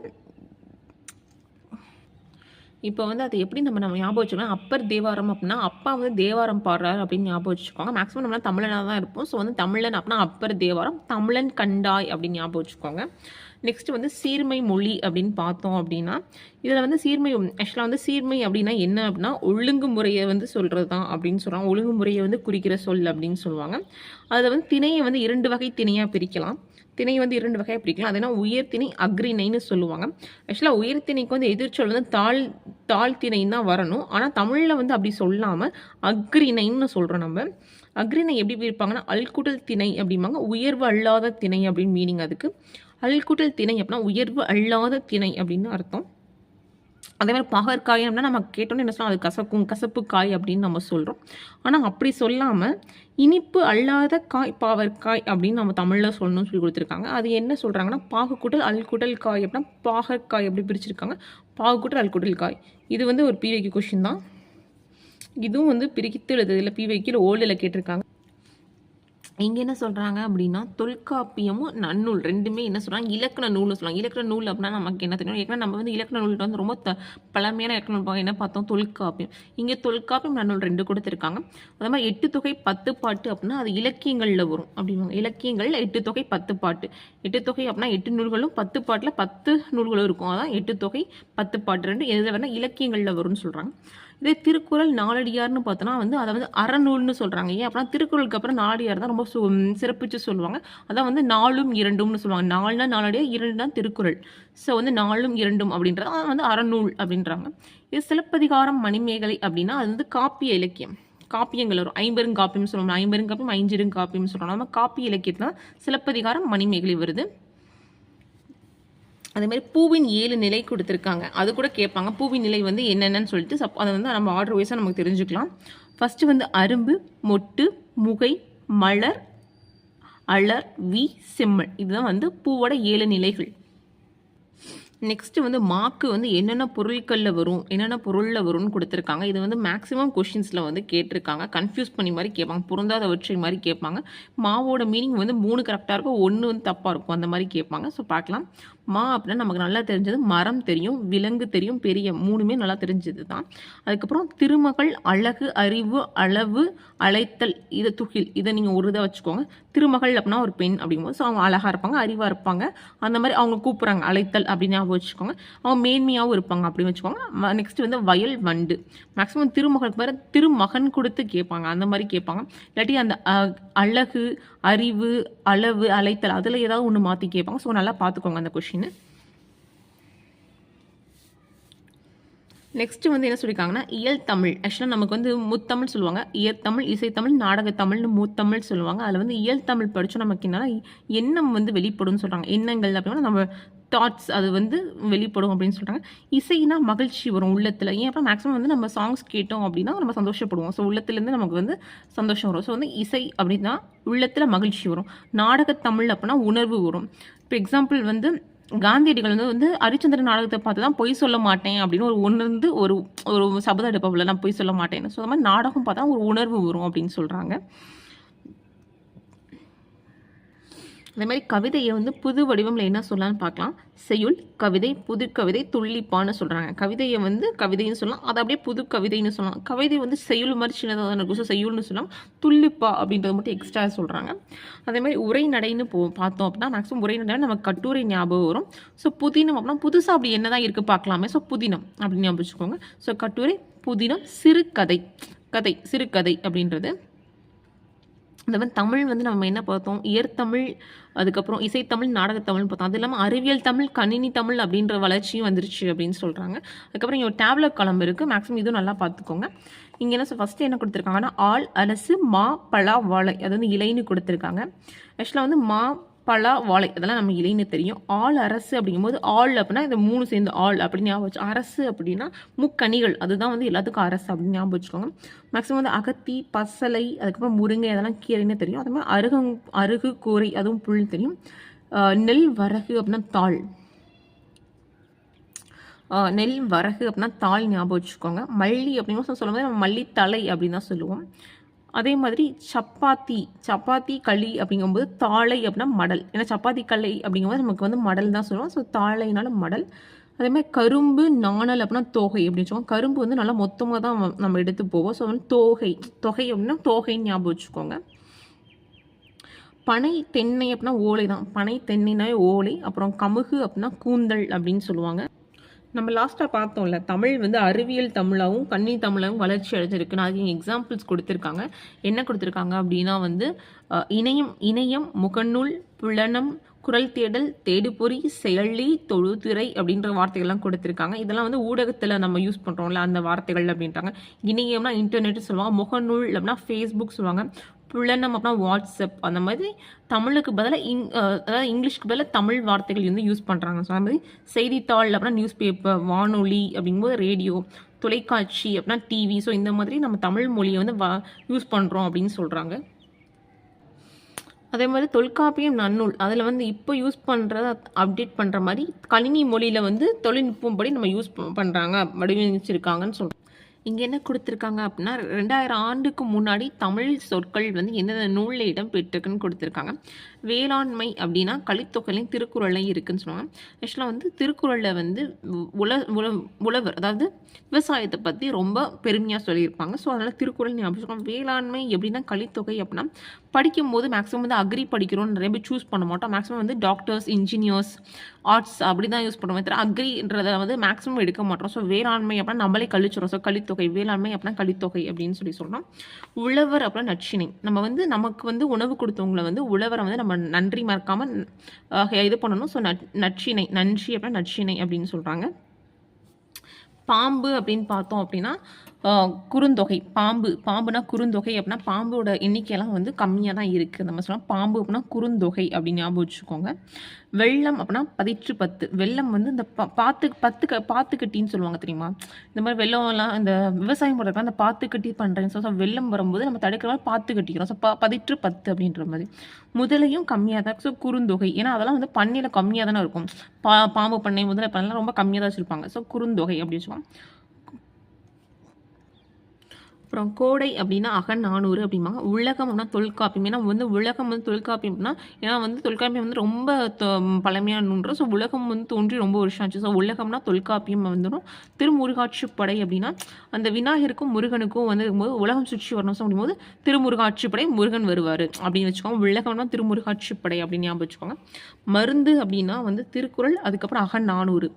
இப்போ வந்து அதை எப்படி நம்ம ஞாபகம் வச்சுக்கலாம், அப்பர் தேவாரம் அப்படின்னா அப்பா வந்து தேவாரம் பாடுறாரு அப்படின்னு ஞாபகம் வச்சுக்கோங்க. மேக்ஸிமம் நம்ம தமிழனாக தான் இருப்போம். ஸோ வந்து தமிழன் அப்படின்னா அப்பர் தேவாரம், தமிழன் கண்டாய் அப்படின்னு ஞாபகம் வச்சுக்கோங்க. நெக்ஸ்ட் வந்து சீர்மை மொழி அப்படின்னு பார்த்தோம் அப்படின்னா இதில் வந்து சீர்மை, ஆக்சுவலாக வந்து சீர்மை அப்படின்னா என்ன அப்படின்னா ஒழுங்குமுறையை வந்து சொல்கிறது தான் அப்படின்னு சொல்கிறாங்க. ஒழுங்குமுறையை வந்து குறிக்கிற சொல் அப்படின்னு சொல்லுவாங்க. அதில் வந்து திணையை வந்து 2 வகை திணையாக பிரிக்கலாம். திணை வந்து 2 வகையாக பிரிக்கலாம். அது என்ன உயர்திணை, அக்ரிணைன்னு சொல்லுவாங்க. ஆக்சுவலாக உயர்திணைக்கு வந்து எதிர்ச்சொல் வந்து தாழ்த்திணைன்னு தான் வரணும். ஆனால் தமிழில் வந்து அப்படி சொல்லாமல் அக்ரிணைன்னு சொல்கிறோம் நம்ம. அக்ரிணை எப்படி பிரிப்பாங்கன்னா அல்குடல் திணை அப்படிம்பாங்க. உயர்வு அல்லாத திணை அப்படின்னு மீனிங் அதுக்கு. அல்குடல் திணை அப்படின்னா உயர்வு அல்லாத திணை அப்படின்னு அர்த்தம். அதே மாதிரி பாகற்காய் அப்படின்னா நம்ம கேட்டோன்னே என்ன சொல்லலாம், அது கசப்பு காய் அப்படின்னு நம்ம சொல்கிறோம். ஆனால் அப்படி சொல்லாமல் இனிப்பு அல்லாத காய் பாவற்காய் அப்படின்னு நம்ம தமிழில் சொல்லணும்னு சொல்லி கொடுத்துருக்காங்க. அது என்ன சொல்கிறாங்கன்னா பாகுக்கூட்டல் அல்குடல் காய் அப்படின்னா பாகற்காய் அப்படி பிரிச்சிருக்காங்க. பாகுக்கூட்டல் அல்குடல் காய் இது வந்து ஒரு பிவைக்கு கொஷின் தான். இதுவும் வந்து பிரித்து எழுதுல பிவைக்கில் ஓல்டில் கேட்டிருக்காங்க. இங்கே என்ன சொல்கிறாங்க அப்படின்னா தொல்காப்பியமும் நன்னூல் ரெண்டுமே என்ன சொல்கிறாங்க இலக்கண நூல்னு சொல்லுவாங்க. இலக்கண நூல் அப்படின்னா நமக்கு என்ன தெரியும், ஏன்னா நம்ம வந்து இலக்கண நூல் வந்து ரொம்ப பழமையான இலக்கண நூல் என்ன பார்த்தோம், தொல்காப்பியம். இங்கே தொல்காப்பியம் நன்னூல் 2 கொடுத்துருக்காங்க. அதே மாதிரி 8 தொகை 10 பாட்டு அப்படின்னா அது இலக்கியங்களில் வரும் அப்படின்வாங்க. இலக்கியங்கள் 8 தொகை 10 பாட்டு. 8 தொகை அப்படின்னா 8 நூல்களும் 10 பாட்டில் 10 நூல்களும் இருக்கும். அதான் 8 தொகை 10 பாட்டு 2 எதில் வேணால் இலக்கியங்களில் வரும்னு சொல்கிறாங்க. இதே திருக்குறள் நாலடியார்னு பார்த்தோன்னா வந்து அதை வந்து அறநூல்னு சொல்கிறாங்க. ஏன் அப்படின்னா திருக்குறளுக்கு அப்புறம் நாலடியார் தான் ரொம்ப சிறப்பிச்சு சொல்லுவாங்க. அதான் வந்து 4ம் 2ம்னு சொல்லுவாங்க. 4னா நாலடியார், 2னா திருக்குறள். ஸோ வந்து 4ம் 2ம் அப்படின்றது வந்து அறநூல் அப்படின்றாங்க. இது சிலப்பதிகாரம் மணிமேகலை அப்படின்னா அது வந்து காப்பிய இலக்கியம். காப்பியங்கள் வரும். ஐம்பெருங்காப்பியம்னு சொல்லுவாங்க. ஐம்பெருங்காப்பியம் ஐஞ்சிருங்காப்பியம்னு சொல்கிறாங்க. நம்ம காப்பிய இலக்கியத்தில் சிலப்பதிகாரம் மணிமேகலை வருது. அதே மாதிரி பூவின் 7 நிலை கொடுத்துருக்காங்க. அது கூட கேட்பாங்க. பூவின் நிலை வந்து என்னென்னு சொல்லிட்டு அதை வந்து நம்ம ஆர்டர் வைஸாக நமக்கு தெரிஞ்சுக்கலாம். ஃபஸ்ட்டு வந்து அரும்பு, மொட்டு, முகை, மலர், அலர், வி, செம்மல். இதுதான் வந்து பூவோட 7 நிலைகள். நெக்ஸ்ட்டு வந்து மாக்கு வந்து என்னென்ன பொருட்களில் வரும், என்னென்ன பொருளில் வரும்னு கொடுத்துருக்காங்க. இது வந்து மேக்ஸிமம் கொஷின்ஸில் வந்து கேட்டிருக்காங்க. கன்ஃபியூஸ் பண்ணி மாதிரி கேட்பாங்க. பொருந்தாதவற்றை மாதிரி கேட்பாங்க. மாவோட மீனிங் வந்து 3 கரெக்டாக இருக்கும், 1 வந்து தப்பாக இருக்கும். அந்த மாதிரி கேட்பாங்க. ஸோ பார்க்கலாம். மா அப்படின்னா நமக்கு நல்லா தெரிஞ்சது மரம் தெரியும், விலங்கு தெரியும், பெரிய 3மே நல்லா தெரிஞ்சது தான். அதுக்கப்புறம் திருமகள், அழகு, அறிவு, அளவு, அழைத்தல், இது துகில். இதை நீங்கள் ஒரு இதை வச்சுக்கோங்க. திருமகள் அப்படின்னா ஒரு பெண் அப்படிங்கும்போது ஸோ அவங்க அழகாக இருப்பாங்க, அறிவாக இருப்பாங்க. அந்த மாதிரி அவங்க கூப்பிட்றாங்க அழைத்தல் அப்படின்னு வச்சுக்கோங்க. அவங்க மேன்மையாகவும் இருப்பாங்க அப்படின்னு வச்சுக்கோங்க. நெக்ஸ்ட் வந்து வயல், வண்டு. மேக்ஸிமம் திருமகளுக்கு பேர் திருமகன் கொடுத்து கேட்பாங்க. அந்த மாதிரி கேட்பாங்க. இல்லாட்டி அந்த அழகு, அறிவு, அளவு, அழைத்தல் அதில் ஏதாவது ஒன்று மாற்றி கேட்பாங்க. ஸோ நல்லா பார்த்துக்கோங்க அந்த கொஷின். நெக்ஸ்ட்டு வந்து என்ன சொல்லியிருக்காங்கன்னா இயல் தமிழ். ஆக்சுவலாக நமக்கு வந்து முத்தமிழ் சொல்லுவாங்க. இயற்தமிழ், இசைத்தமிழ், நாடகத்தமிழ்னு முத்தமிழ் சொல்லுவாங்க. அதில் வந்து இயல் தமிழ் படித்தோம் நமக்கு என்னன்னா எண்ணம் வந்து வெளிப்படும்னு சொல்கிறாங்க. எண்ணங்கள் அப்படின்னா நம்ம தாட்ஸ் அது வந்து வெளிப்படும் அப்படின்னு சொல்கிறாங்க. இசைனா மகிழ்ச்சி வரும் உள்ளத்தில். ஏன் அப்போ மேக்ஸிமம் வந்து நம்ம சாங்ஸ் கேட்டோம் அப்படின்னா நம்ம சந்தோஷப்படுவோம். ஸோ உள்ளத்துலேருந்து நமக்கு வந்து சந்தோஷம் வரும். ஸோ வந்து இசை அப்படின்னா உள்ளத்தில் மகிழ்ச்சி வரும். நாடகத்தமிழ் அப்படின்னா உணர்வு வரும். இப்போ எக்ஸாம்பிள் வந்து காந்தியடிகள் வந்து ஹரிச்சந்திரன் நாடகத்தை பார்த்து தான் பொய் சொல்ல மாட்டேன் அப்படின்னு உணர்ந்து ஒரு ஒரு சபதம் எடுப்பவில்லை, நான் பொய் சொல்ல மாட்டேன்னு. ஸோ அந்த மாதிரி நாடகம் பார்த்தா ஒரு உணர்வு வரும் அப்படின்னு சொல்கிறாங்க. அதே மாதிரி கவிதையை வந்து புது வடிவம்ல என்ன சொல்லலாம்னு பார்க்கலாம். செய்யுள், கவிதை, புது கவிதை, துள்ளிப்பான்னு சொல்கிறாங்க. கவிதையை வந்து கவிதைன்னு சொல்லலாம், அதை அப்படியே புது கவிதைன்னு சொல்லலாம். கவிதை வந்து செய்யுள் மாதிரி சின்னதாக இருக்கும். ஸோ செய்யுள்னு சொல்லலாம். துள்ளிப்பா அப்படின்றத மட்டும் எக்ஸ்ட்ரா சொல்கிறாங்க. அதே மாதிரி உரைநடைன்னு பார்த்தோம் அப்படின்னா மேக்ஸிமம் உரைநடை நமக்கு கட்டுரை ஞாபகம் வரும். ஸோ புதினம் அப்படின்னா புதுசாக அப்படி என்ன தான் இருக்குது பார்க்கலாமே. ஸோ புதினம் அப்படின்னு ஞாபகம் வச்சுக்கோங்க. ஸோ கட்டுரை, புதினம், சிறுகதை, கதை, சிறுகதை அப்படின்றது. இந்த மாதிரி தமிழ் வந்து நம்ம என்ன பார்த்தோம், இயற்தமிழ், அதுக்கப்புறம் இசைத்தமிழ், நாடகத்தமிழ் பார்த்தோம். அது இல்லாமல் அறிவியல் தமிழ், கணினி தமிழ் அப்படின்ற வளர்ச்சியும் வந்துருச்சு அப்படின்னு சொல்கிறாங்க. அதுக்கப்புறம் இங்கே ஒரு டேப்லெட் காலம் இருக்குது. மேக்ஸிமம் இதுவும் நல்லா பார்த்துக்கோங்க. இங்கே என்ன ஃபஸ்ட்டு என்ன கொடுத்துருக்காங்கன்னா ஆள், அரசு, மா, பலா, வாழை. அது வந்து இலைன்னு கொடுத்துருக்காங்க. ஆக்சுவலாக வந்து மா, பலா, வாழை அதெல்லாம் நம்ம இலைன்னு தெரியும். ஆள், அரசு அப்படிங்கும்போது ஆள் அப்படின்னா இந்த 3 சேர்ந்து ஆள் அப்படின்னு ஞாபகம் வச்சு. அரசு அப்படின்னா முக்கணிகள், அதுதான் வந்து எல்லாத்துக்கும் அரசு அப்படின்னு ஞாபகம் வச்சுக்கோங்க. மேக்ஸிமம் வந்து அகத்தி, பசலை, அதுக்கப்புறம் முருங்கை அதெல்லாம் கீரைன்னு தெரியும். அது மாதிரி அருகு, கூரை அதுவும் புல் தெரியும். நெல், வரகு அப்படின்னா தாள். நெல், வரகு அப்படின்னா தாள் ஞாபகம் வச்சுக்கோங்க. மல்லி அப்படிங்கும்போது சொல்லும்போது நம்ம மல்லித்தலை அப்படின்னு தான் சொல்லுவோம். அதே மாதிரி சப்பாத்தி களி அப்படிங்கும்போது தாளை அப்படின்னா மடல். ஏன்னா சப்பாத்தி களி அப்படிங்கும்போது நமக்கு வந்து மடல் தான் சொல்லுவோம். ஸோ தாளைனால மடல். அதே மாதிரி கரும்பு, நாணல் அப்படின்னா தோகை அப்படின்னு வச்சுக்கோங்க. கரும்பு வந்து நல்லா மொத்தமாக தான் நம்ம எடுத்து போவோம். ஸோ வந்து தொகை அப்படின்னா தோகைன்னு ஞாபகம் வச்சுக்கோங்க. பனை, தென்னை அப்படின்னா ஓலை தான். பனை, தென்னைனாவே ஓலை. அப்புறம் கமுகு அப்படின்னா கூந்தல் அப்படின்னு சொல்லுவாங்க. நம்ம லாஸ்ட்டாக பார்த்தோம்ல தமிழ் வந்து அறிவியல் தமிழாகவும் கணினி தமிழாகவும் வளர்ச்சி அடைஞ்சிருக்குன்னு அதுக்கு எக்ஸாம்பிள்ஸ் கொடுத்துருக்காங்க. என்ன கொடுத்துருக்காங்க அப்படின்னா வந்து இணையம், முகநூல், புலனம், குரல் தேடல், தேடுபொறி, செயலி, தொழுதுறை அப்படின்ற வார்த்தைகள்லாம் கொடுத்துருக்காங்க. இதெல்லாம் வந்து ஊடகத்தில் நம்ம யூஸ் பண்ணுறோம்ல அந்த வார்த்தைகள் அப்படின்றாங்க. இணையம்னா இன்டர்நெட் சொல்லுவாங்க. முகநூல் அப்படின்னா ஃபேஸ்புக் சொல்லுவாங்க. புலனம் அப்படின்னா வாட்ஸ்அப். அந்த மாதிரி தமிழுக்கு பதிலாக அதாவது இங்கிலீஷ்க்கு பதிலாக தமிழ் வார்த்தைகள் வந்து யூஸ் பண்ணுறாங்க. ஸோ அது மாதிரி செய்தித்தாள் அப்படின்னா நியூஸ் பேப்பர், வானொலி அப்படிங்கும்போது ரேடியோ, தொலைக்காட்சி அப்படின்னா டிவி. ஸோ இந்த மாதிரி நம்ம தமிழ் மொழியை வந்து யூஸ் பண்ணுறோம் அப்படின்னு சொல்கிறாங்க. அதே மாதிரி தொல்காப்பியம் நன்னூல் அதில் வந்து இப்போ யூஸ் பண்ணுறத அப்டேட் பண்ணுற மாதிரி கணினி மொழியில் வந்து தொழில்நுட்பம் படி நம்ம யூஸ் பண்ணுறாங்க வடிவமைச்சிருக்காங்கன்னு சொல்கிறோம். இங்க என்ன குடுத்துருக்காங்க அப்டின்னா, 2000 ஆண்டுக்கு முன்னாடி தமிழ் சொற்கள் வந்து எந்தெந்த நூல்ல இடம் பெற்றிருக்குன்னு குடுத்துருக்காங்க. வேளாண்மை அப்டின்னா கலித்தொகையிலயும் திருக்குறள்லயும் இருக்குன்னு சொல்லுவாங்க. ஆக்சுவலா வந்து திருக்குறள்ல வந்து உ உழ உழ உழவர் அதாவது விவசாயத்த பத்தி ரொம்ப பெருமையா சொல்லியிருப்பாங்க. ஸோ, அதனால திருக்குறள் ஞாபகம் வச்சுக்கோங்க. வேளாண்மை எப்டின்னா கலித்தொகை அப்டின்னா, படிக்கும்போது மேக்ஸிமம் வந்து அக்ரி படிக்கிறோம்னு நெறைய பேர் சூஸ் பண்ண மாட்டோம். மேக்ஸிமம் வந்து டாக்டர்ஸ், இன்ஜினியர்ஸ், ஆர்ட்ஸ் அப்படி தான் யூஸ் பண்ணுவோமே தவிர, அக்ரின்றத வந்து மேக்ஸிமம் எடுக்க மாட்டோம். ஸோ, வேளாண்மை அப்டின்னா நம்மளே கழிச்சிரும். ஸோ, கலித்தொகை வேளாண்மை அப்டின்னா கலித்தொகை அப்டின்னு சொல்லி சொல்லலாம். உழவர் அப்டின்னா நற்றிணை. நம்ம வந்து நமக்கு வந்து உணவு குடுத்தவங்கள வந்து உழவர வந்து நம்ம நன்றி மறக்காம இது பண்ணணும். ஸோ, நற்றிணை நன்றி அப்டின்னா நற்றிணை அப்டின்னு சொல்றாங்க. பாம்பு அப்படின்னு பார்த்தோம் அப்படின்னா, குறுந்தொகை. பாம்புனா குறுந்தொகை அப்படின்னா, பாம்போட எண்ணிக்கைலாம் வந்து கம்மியா தான் இருக்கு. நம்ம சொல்லலாம் பாம்பு அப்படின்னா குறுந்தொகை அப்படின்னு ஞாபகம் வச்சுக்கோங்க. வெள்ளம் அப்படின்னா 10 வெள்ளம் வந்து இந்த பாத்துக்கட்டின்னு சொல்லுவாங்க தெரியுமா? இந்த மாரி வெள்ளம்லாம் இந்த விவசாயம் பண்றதுக்குலாம் அந்த பாத்துக்கட்டி பண்றேன். ஸோ வெள்ளம் வரும்போது நம்ம தடுக்கிற மாரி பாத்து கட்டிக்கிறோம். ஸோ 10 அப்படின்ற மாரி. முதலையும் கம்மியா தான் ஸோ குறுந்தொகை. ஏன்னா அதெல்லாம் வந்து பண்ணையில கம்மியா தானே இருக்கும். பாம்பு பண்ணை, முதலை பண்ணைலாம் ரொம்ப கம்மியா தான் வச்சிருப்பாங்க. ஸோ குறுந்தொகை அப்படி வச்சுக்கோங்க. அப்புறம் கோடை அப்படின்னா அகநானூறு அப்படிம்பாங்க. உலகம் அப்படின்னா தொல்காப்பியம். ஏன்னா வந்து உலகம் வந்து தொல்காப்பியம் அப்படின்னா, ஏன்னா வந்து தொல்காப்பியம் வந்து ரொம்ப பழமையான நூன்று. ஸோ உலகம் வந்து தோன்றி ரொம்ப வருஷம் ஆச்சு. ஸோ உலகம்னா தொல்காப்பியம் வந்துடும். திருமுருகாற்றுப்படை அப்படின்னா, அந்த விநாயகருக்கும் முருகனுக்கும் வந்து இருக்கும்போது உலகம் சுற்றி வரணும். ஸோ அப்படிங்கும்போது திருமுருகாற்றுப்படை முருகன் வருவார் அப்படின்னு வச்சுக்கோங்க. உலகம்னா திருமுருகாற்றுப்படை அப்படின்னு ஞாபகம் வச்சுக்கோங்க. மருந்து அப்படின்னா வந்து திருக்குறள், அதுக்கப்புறம் அகநானூறு.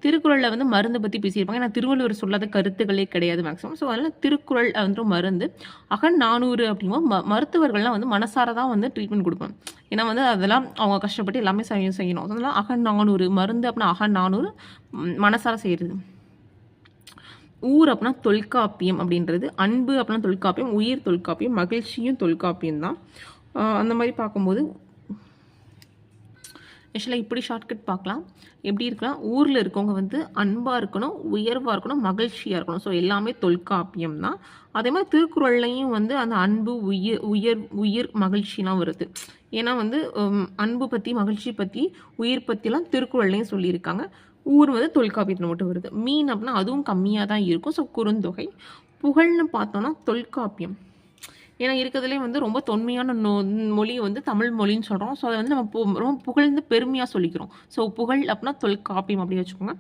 திருக்குறளில் வந்து மருந்து பற்றி பேசியிருப்பாங்க. ஏன்னா திருவள்ளுவர் சொல்லாத கருத்துக்களே கிடையாது மேக்ஸிமம். ஸோ அதனால் திருக்குறள் வந்து மருந்து. அகநானூறு அப்படிங்கும்போது மருத்துவர்கள்லாம் வந்து மனசார தான் வந்து ட்ரீட்மெண்ட் கொடுக்கணும். ஏன்னா வந்து அதெல்லாம் அவங்க கஷ்டப்பட்டு எல்லாமே செய்யணும். அதனால் அகநானூறு மருந்து அப்படின்னா அகநானூறு மனசார செய்கிறது. ஊர் அப்படின்னா தொல்காப்பியம் அப்படின்றது. அன்பு அப்படின்னா தொல்காப்பியம், உயிர் தொல்காப்பியம், மகிழ்ச்சியும் தொல்காப்பியம் தான். அந்த மாதிரி பார்க்கும்போது ஆக்சுவலாக இப்படி ஷார்ட்கட் பார்க்கலாம். எப்படி இருக்கலாம், ஊரில் இருக்கவங்க வந்து அன்பாக இருக்கணும், உயர்வாக இருக்கணும், மகிழ்ச்சியாக இருக்கணும். ஸோ எல்லாமே தொல்காப்பியம் தான். அதே மாதிரி திருக்குறள்லையும் வந்து அந்த அன்பு, உயிர் மகிழ்ச்சிலாம் வருது. ஏன்னா வந்து அன்பு பற்றி, மகிழ்ச்சி பற்றி, உயிர் பற்றிலாம் திருக்குறள்லையும் சொல்லியிருக்காங்க. ஊர் வந்து தொல்காப்பியத்தில் மட்டும் வருது. மீன் அப்படின்னா அதுவும் கம்மியாக தான் இருக்கும். ஸோ குறுந்தொகை. புகழ்னு பார்த்தோன்னா தொல்காப்பியம். ஏன்னா இருக்கிறதுலே வந்து ரொம்ப தொன்மையான மொழி வந்து தமிழ் மொழின்னு சொல்கிறோம். ஸோ அதை வந்து நம்ம ரொம்ப புகழ்ந்து பெருமையாக சொல்லிக்கிறோம். ஸோ புகழ் அப்படின்னா தொல்காப்பியம் அப்படி வச்சுக்கோங்க.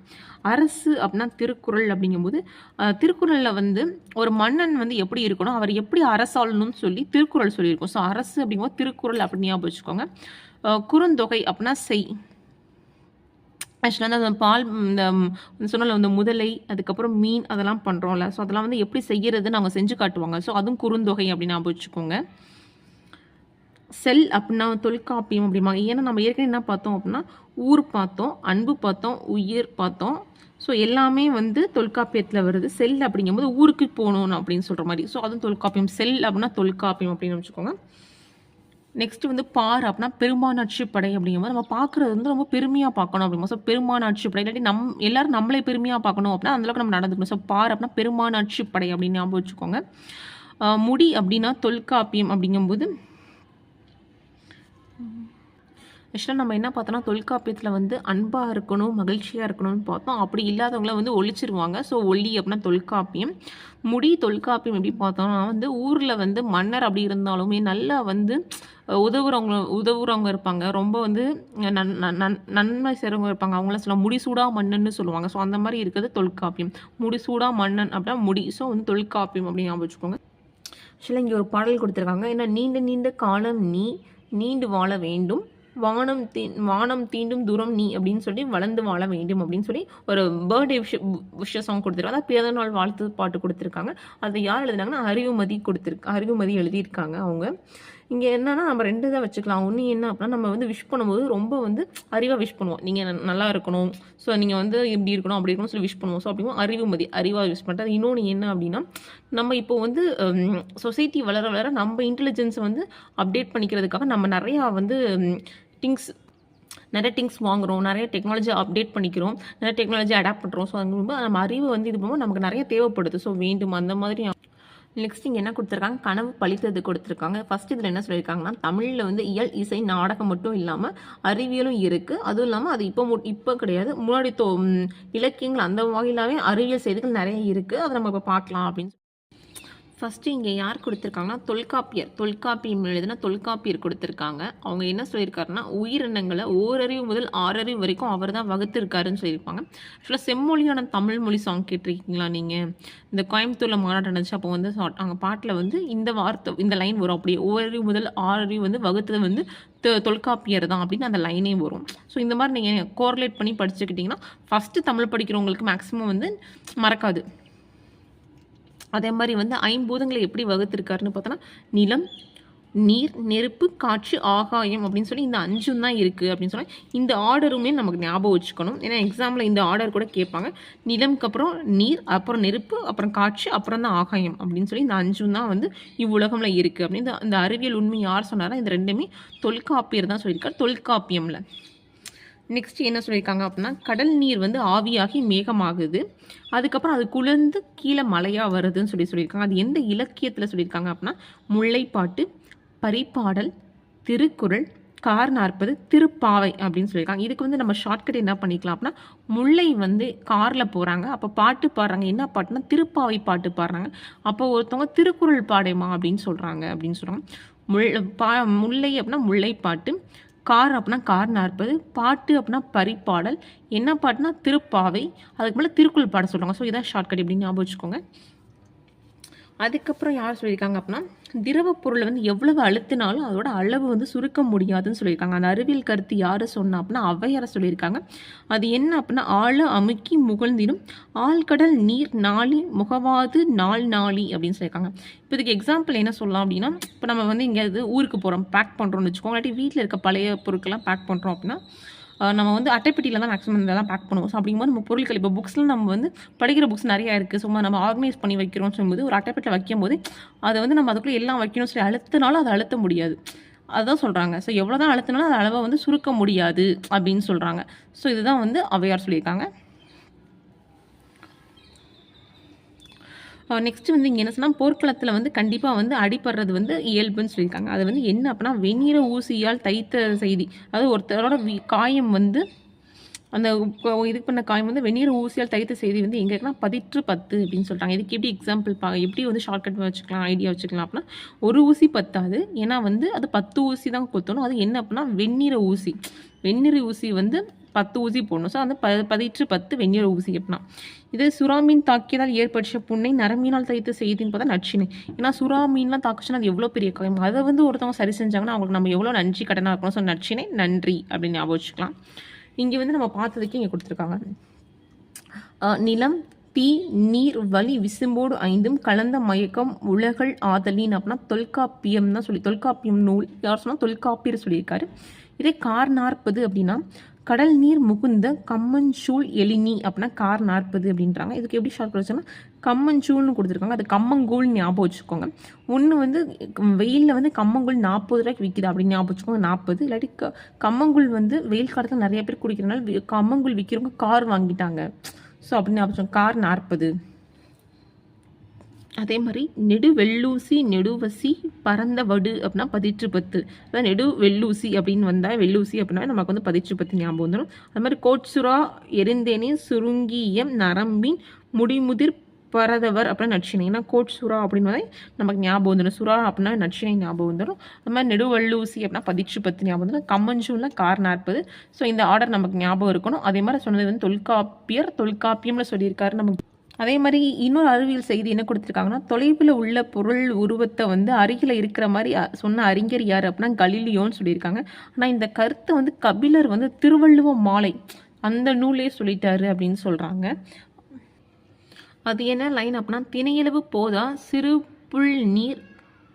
அரசு அப்படின்னா திருக்குறள் அப்படிங்கும்போது திருக்குறளில் வந்து ஒரு மன்னன் வந்து எப்படி இருக்கணும், அவர் எப்படி அரசாளணும்னு சொல்லி திருக்குறள் சொல்லியிருக்கோம். ஸோ அரசு அப்படிங்கும்போது திருக்குறள் அப்படின்னு ஞாபகம் வச்சுக்கோங்க. குறுந்தொகை அப்படின்னா செய். ஆக்சுவலாக அந்த பால் இந்த சொன்னல இந்த முதலை, அதுக்கப்புறம் மீன் அதெல்லாம் பண்ணுறோம்ல. ஸோ அதெல்லாம் வந்து எப்படி செய்யறதுன்னு அவங்க செஞ்சு காட்டுவாங்க. ஸோ அதுவும் குறுந்தொகை அப்படின்னு ஞாபகம் வச்சுக்கோங்க. செல் அப்படின்னா தொல்காப்பியம் அப்படிம்பாங்க. ஏன்னா நம்ம ஏற்கனவே என்ன பார்த்தோம் அப்படின்னா, ஊர் பார்த்தோம், அன்பு பார்த்தோம், உயிர் பார்த்தோம். ஸோ எல்லாமே வந்து தொல்காப்பியத்தில் வருது. செல் அப்படிங்கும்போது ஊருக்கு போகணும் அப்படின்னு சொல்கிற மாதிரி. ஸோ அதுவும் தொல்காப்பியம். செல் அப்படின்னா தொல்காப்பியம் அப்படின்னு வச்சுக்கோங்க. நெக்ஸ்ட் வந்து பார் அப்படின்னா பெரும்பானாட்சி படை அப்படிங்கும்போது நம்ம பார்க்குறது வந்து ரொம்ப பெருமையாக பார்க்கணும் அப்படிங்கும்போது. ஸோ பெரும்பானாட்சி படை இல்லாட்டி எல்லாரும் நம்மளே பெருமையாக பார்க்கணும் அப்படின்னா அந்தளவுக்கு நம்ம நடந்துக்கணும். ஸோ பார் அப்படின்னா பெரும்பானாட்சி படை அப்படின்னு ஞாபகம் வச்சுக்கோங்க. முடி அப்படின்னா தொல்காப்பியம் அப்படிங்கும்போது ஆக்சுவலாக நம்ம என்ன பார்த்தோம்னா தொல்காப்பியத்தில் வந்து அன்பாக இருக்கணும், மகிழ்ச்சியாக இருக்கணும்னு பார்த்தோம். அப்படி இல்லாதவங்கள வந்து ஒழிச்சிருவாங்க. ஸோ ஒல்லி அப்படின்னா தொல்காப்பியம். முடி தொல்காப்பியம் எப்படி பார்த்தோம்னா வந்து ஊரில் வந்து மன்னர் அப்படி இருந்தாலுமே நல்லா வந்து உதவுறவங்க இருப்பாங்க. ரொம்ப வந்து நன்மை செய்கிறவங்க இருப்பாங்க. அவங்களாம் சொல்லுவாங்க முடிசூடா மன்னன்னு சொல்லுவாங்க. ஸோ அந்த மாதிரி இருக்கிறது தொல்காப்பியம். முடிசூடா மன்னன் அப்படின்னா முடி. ஸோ வந்து தொல்காப்பியம் அப்படின்னு ஞாபகம் வச்சுக்கோங்க. ஆக்சுவலாக இங்கே ஒரு பாடல் கொடுத்துருக்காங்க. ஏன்னா நீண்ட நீண்ட காலம் நீண்டு வாழ வேண்டும், வானம் தீண்டும் தூரம் நீ அப்படின்னு சொல்லி வளர்ந்து வாழ வேண்டும் அப்படின்னு சொல்லி ஒரு பர்த்டே விஷ சாங் கொடுத்துருக்காங்க. அதாவது பிறந்த நாள் வாழ்த்து பாட்டு கொடுத்துருக்காங்க. அதை யார் எழுதுனாங்கன்னா அறிவுமதி எழுதியிருக்காங்க அவங்க. இங்கே என்னன்னா நம்ம 2 தான் வச்சுக்கலாம். ஒன்று என்ன அப்படின்னா நம்ம வந்து விஷ் பண்ணும்போது ரொம்ப வந்து அறிவாக விஷ் பண்ணுவோம். நீங்கள் நல்லா இருக்கணும், ஸோ நீங்கள் வந்து இப்படி இருக்கணும் அப்படி இருக்கணும்னு சொல்லி விஷ் பண்ணுவோம். ஸோ அப்படிங்கும் அறிவாக விஷ் பண்ணுறது. இன்னொன்று என்ன அப்படின்னா நம்ம இப்போ வந்து சொசைட்டி வளர வளர நம்ம இன்டெலிஜென்ஸை வந்து அப்டேட் பண்ணிக்கிறதுக்காக நம்ம நிறையா வந்து நிறைய திங்ஸ் வாங்குகிறோம், நிறைய டெக்னாலஜி அப்டேட் பண்ணிக்கிறோம், நிறைய டெக்னாலஜி அடாப்ட் பண்ணுறோம். ஸோ அங்கே நம்ம அறிவு வந்து இது பண்ணும்போது நமக்கு நிறைய தேவைப்படுது. ஸோ வேண்டும் அந்த மாதிரி நெக்ஸ்ட் இங்கே என்ன கொடுத்துருக்காங்க, கனவு பழித்தது கொடுத்துருக்காங்க. ஃபர்ஸ்ட் இதில் என்ன சொல்லியிருக்காங்கன்னா, தமிழில் வந்து இயல், இசை, நாடகம் மட்டும் இல்லாமல் அறிவியலும் இருக்குது. அதுவும் இல்லாமல் அது இப்போ கிடையாது, முன்னாடி இலக்கியங்கள் அந்த வகையிலாவே அறிவியல் செய்திகள் நிறைய இருக்குது. அதை நம்ம இப்போ பார்க்கலாம் அப்படின்னு. ஃபஸ்ட்டு இங்கே யார் கொடுத்துருக்காங்கன்னா, தொல்காப்பியம் எழுதுனா தொல்காப்பியர் கொடுத்துருக்காங்க. அவங்க என்ன சொல்லியிருக்காருன்னா, உயிரினங்களை ஓரறிவு முதல் 6 அறிவு வரைக்கும் அவர் தான் வகுத்திருக்காருன்னு சொல்லியிருப்பாங்க. ஆக்சுவலாக செம்மொழியான தமிழ் மொழி சாங் கேட்டிருக்கீங்களா நீங்கள்? இந்த கோயம்புத்தூரில் மாநாடு நடந்துச்சு, அப்போ வந்து அங்கே பாட்டில் வந்து இந்த லைன் வரும். அப்படியே ஓரறிவு முதல் 6 அறிவு வந்து வகுத்தது வந்து தொல்காப்பியர் தான் அப்படின்னு அந்த லைனே வரும். ஸோ இந்த மாதிரி நீங்கள் கோரிலேட் பண்ணி படிச்சுக்கிட்டிங்கன்னா ஃபஸ்ட்டு தமிழ் படிக்கிறவங்களுக்கு மேக்ஸிமம் வந்து மறக்காது. அதே மாதிரி வந்து ஐம்பூதங்களை எப்படி வகுத்திருக்காருன்னு பார்த்தோன்னா, நிலம், நீர், நெருப்பு, காற்று, ஆகாயம் அப்படின்னு சொல்லி இந்த 5 தான் இருக்குது அப்படின்னு சொன்னால் இந்த ஆர்டருமே நமக்கு ஞாபகம் வச்சுக்கணும். ஏன்னா எக்ஸாமில் இந்த ஆர்டர் கூட கேட்பாங்க. நிலம்க்கு அப்புறம் நீர், அப்புறம் நெருப்பு, அப்புறம் காற்று, அப்புறம் தான் ஆகாயம் அப்படின்னு சொல்லி இந்த 5 தான் வந்து இவ்வுலகமில் இருக்குது அப்படின்னு இந்த அறிவியல் உண்மை யார் சொன்னாரா, இந்த ரெண்டுமே தொல்காப்பியர் தான் சொல்லியிருக்காரு, தொல்காப்பியமில். நெக்ஸ்ட் என்ன சொல்லியிருக்காங்க அப்படின்னா, கடல் நீர் வந்து ஆவியாகி மேகமாகுது, அதுக்கப்புறம் அது குளிர்ந்து கீழே மழையாக வருதுன்னு சொல்லியிருக்காங்க. அது எந்த இலக்கியத்தில் சொல்லியிருக்காங்க அப்படின்னா, முல்லைப்பாட்டு, பரிபாடல், திருக்குறள், கார் 40, திருப்பாவை அப்படின்னு சொல்லியிருக்காங்க. இதுக்கு வந்து நம்ம ஷார்ட்கட் என்ன பண்ணிக்கலாம் அப்படின்னா, முல்லை வந்து காரில் போகிறாங்க, அப்போ பாட்டு பாடுறாங்க. என்ன பாட்டுனா திருப்பாவை பாட்டு பாடுறாங்க. அப்போ ஒருத்தவங்க திருக்குறள் பாடேமா அப்படின்னு சொல்கிறாங்க. முல்லை அப்படின்னா முல்லைப்பாட்டு, கார் அப்படின்னா கார் 40, பாட்டு அப்படின்னா பரிபாடல், என்ன பாட்டுனா திருப்பாவை, அதுக்கு மேலே திருக்குறள் பாட சொல்கிறாங்க. ஸோ இதான் ஷார்ட்கட் இப்படின்னு ஞாபகம் வச்சுக்கோங்க. அதுக்கப்புறம் யார் சொல்லியிருக்காங்க அப்படின்னா, திரவ பொருளை வந்து எவ்வளவு அழுத்தினாலும் அதோட அளவு வந்து சுருக்க முடியாதுன்னு சொல்லியிருக்காங்க. அந்த அறிவியல் கருத்து யார் சொன்னா அப்படின்னா ஔவையாரை சொல்லியிருக்காங்க. அது என்ன அப்படின்னா, ஆழ அமுக்கி முகழ்ந்திடும் ஆழ்கடல் நீர் நாளி முகவாது நாளி அப்படின்னு சொல்லியிருக்காங்க. இப்போ இதுக்கு எக்ஸாம்பிள் என்ன சொல்லலாம் அப்படின்னா, இப்போ நம்ம வந்து எங்கேயாவது ஊருக்கு போகிறோம், பேக் பண்ணுறோம்னு வச்சுக்கோங்க, இல்லாட்டி வீட்டில் இருக்க பழைய பொருட்கள்லாம் பேக் பண்ணுறோம் அப்படின்னா நம்ம வந்து அட்டைப்பெட்டியில் தான் மேக்ஸிமம் இதெல்லாம் பேக் பண்ணுவோம். ஸோ அப்படிங்கும்போது நம்ம பொருட்கள் இப்போ புக்ஸ்லாம் நம்ம வந்து படிக்கிற புக்ஸ் நிறையா இருக்குது, சும்மா நம்ம ஆர்கனைஸ் பண்ணி வைக்கிறோம்னு சொல்லும்போது ஒரு அட்டைப்பெட்டியில் வைக்கும்போது அதை வந்து நம்ம அதுக்குள்ளே எல்லாம் வைக்கணும்னு சொல்லி அழுத்தினாலும் அதை அழுத்த முடியாது. அதுதான் சொல்கிறாங்க. ஸோ எவ்வளோ தான் அழுத்தினாலும் அதை அளவை வந்து சுருக்க முடியாது அப்படின்னு சொல்கிறாங்க. ஸோ இதுதான் வந்து ஔவையார் சொல்லியிருக்காங்க. நெக்ஸ்ட் வந்து இங்கே என்ன சொன்னால், போர்க்களத்தில் வந்து கண்டிப்பாக வந்து அடிப்படுறது வந்து இயல்புன்னு சொல்லியிருக்காங்க. அது வந்து என்ன அப்படின்னா, வெண்ணிற ஊசியால் தைத்த செய்தி. அதாவது ஒருத்தரோட காயம் வந்து அந்த இது பண்ண காயம் வந்து வெந்நீர் ஊசியால் தைத்த செய்தி வந்து எங்கே இருக்குன்னா 10 அப்படின்னு சொல்கிறாங்க. இதுக்கு எப்படி எக்ஸாம்பிள் எப்படி வந்து ஷார்ட்கட் வச்சுக்கலாம், ஐடியா வச்சுக்கலாம் அப்படின்னா, ஒரு ஊசி பத்தாது, ஏன்னா வந்து அது 10 ஊசி தான் கொத்தணும். அது என்ன அப்படின்னா வெந்நீர் ஊசி வந்து 10 ஊசி போடணும். ஸோ அந்த 10 வெந்நீர் ஊசி அப்படின்னா, இது சுறாமீன் தாக்கியதால் ஏற்பட்ட புண்ணை நரம்பீனால் தைத்த செய்தின்னு பார்த்தா நச்சினை. ஏன்னா சுறாமீன்லாம் தாக்குச்சுன்னா அது எவ்வளோ பெரிய காயம், அதை வந்து ஒருத்தவங்க சரி செஞ்சாங்கன்னா அவங்களுக்கு நம்ம எவ்வளோ நன்றி கடனாக இருக்கணும். ஸோ நச்சினை நன்றி அப்படின்னு ஞாபகம் வச்சுக்கலாம். இங்கே வந்து நம்ம பார்த்ததுக்கு இங்கே கொடுத்துருக்காங்க, நிலம், தீ, நீர், வலி, விசும்போடு 5 கலந்த மயக்கம் உலகள் ஆதலின் அப்படின்னா தொல்காப்பியம் தான் தொல்காப்பியம் நூல் யார் சொன்னால் தொல்காப்பியர் சொல்லியிருக்காரு. இதே கார் 40 அப்படின்னா கடல் நீர் முகுந்த கம்மஞ்சூல் எலினி அப்படின்னா கார் 40 அப்படின்றாங்க. இதுக்கு எப்படி ஷார்ட் வச்சோன்னா கம்மஞ்சூல்னு கொடுத்துருக்காங்க. அது கம்மங்கூழ் ஞாபகம் வச்சுக்கோங்க. ஒன்று வந்து வெயிலில் வந்து கம்மங்கூழ் 40 ரூபாய்க்கு விற்கிது அப்படின்னு ஞாபகம் வச்சுக்கோங்க. 40 இல்லாட்டி கம்மங்கூழ் வந்து வெயில் காலத்தில் நிறைய பேர் குடிக்கிறதுனால கம்மங்கூழ் விற்கிறவங்க கார் வாங்கிட்டாங்க. ஸோ அப்படின்னு ஞாபகம் வச்சுக்கோங்க, கார் 40. அதே மாதிரி நெடுவெள்ளூசி நெடுவசி பரந்த வடு அப்படின்னா 10 அதாவது நெடுவெள்ளூசி அப்படின்னு வந்தால் வெள்ளூசி அப்படின்னா நமக்கு வந்து 10 ஞாபகம் வந்துடும். அது மாதிரி கோட்சுரா எரிந்தேனே சுருங்கியம் நரம்பின் முடிமுதிர் பரதவர் அப்படின்னா நச்சினை. ஏன்னா கோட்சுரா அப்படின்னு நமக்கு ஞாபகம் வந்துடும், சுறா அப்படின்னா நச்சினை ஞாபகம் வந்துடும். அது மாதிரி நெடுவெள்ளூசி அப்படின்னா 10 ஞாபகம் வந்துடும். கம்மஞ்சூல்னா கார் 40. ஸோ இந்த ஆர்டர் நமக்கு ஞாபகம் இருக்கணும். அதே மாதிரி சொன்னது வந்து தொல்காப்பியம்னு சொல்லியிருக்காரு நமக்கு. அதே மாதிரி இன்னொரு அறிவியல் செய்தி என்ன கொடுத்துருக்காங்கன்னா, தொலைவில் உள்ள பொருள் உருவத்தை வந்து அருகில் இருக்கிற மாதிரி சொன்ன அறிஞர் யார் அப்படின்னா கலீலியோன்னு சொல்லியிருக்காங்க. ஆனால் இந்த கருத்தை வந்து கபிலர் வந்து திருவள்ளுவ மாலை அந்த நூலே சொல்லிட்டாரு அப்படின்னு சொல்கிறாங்க. அது என்ன லைன் அப்படின்னா, திணையளவு போதா சிறு புல் நீர்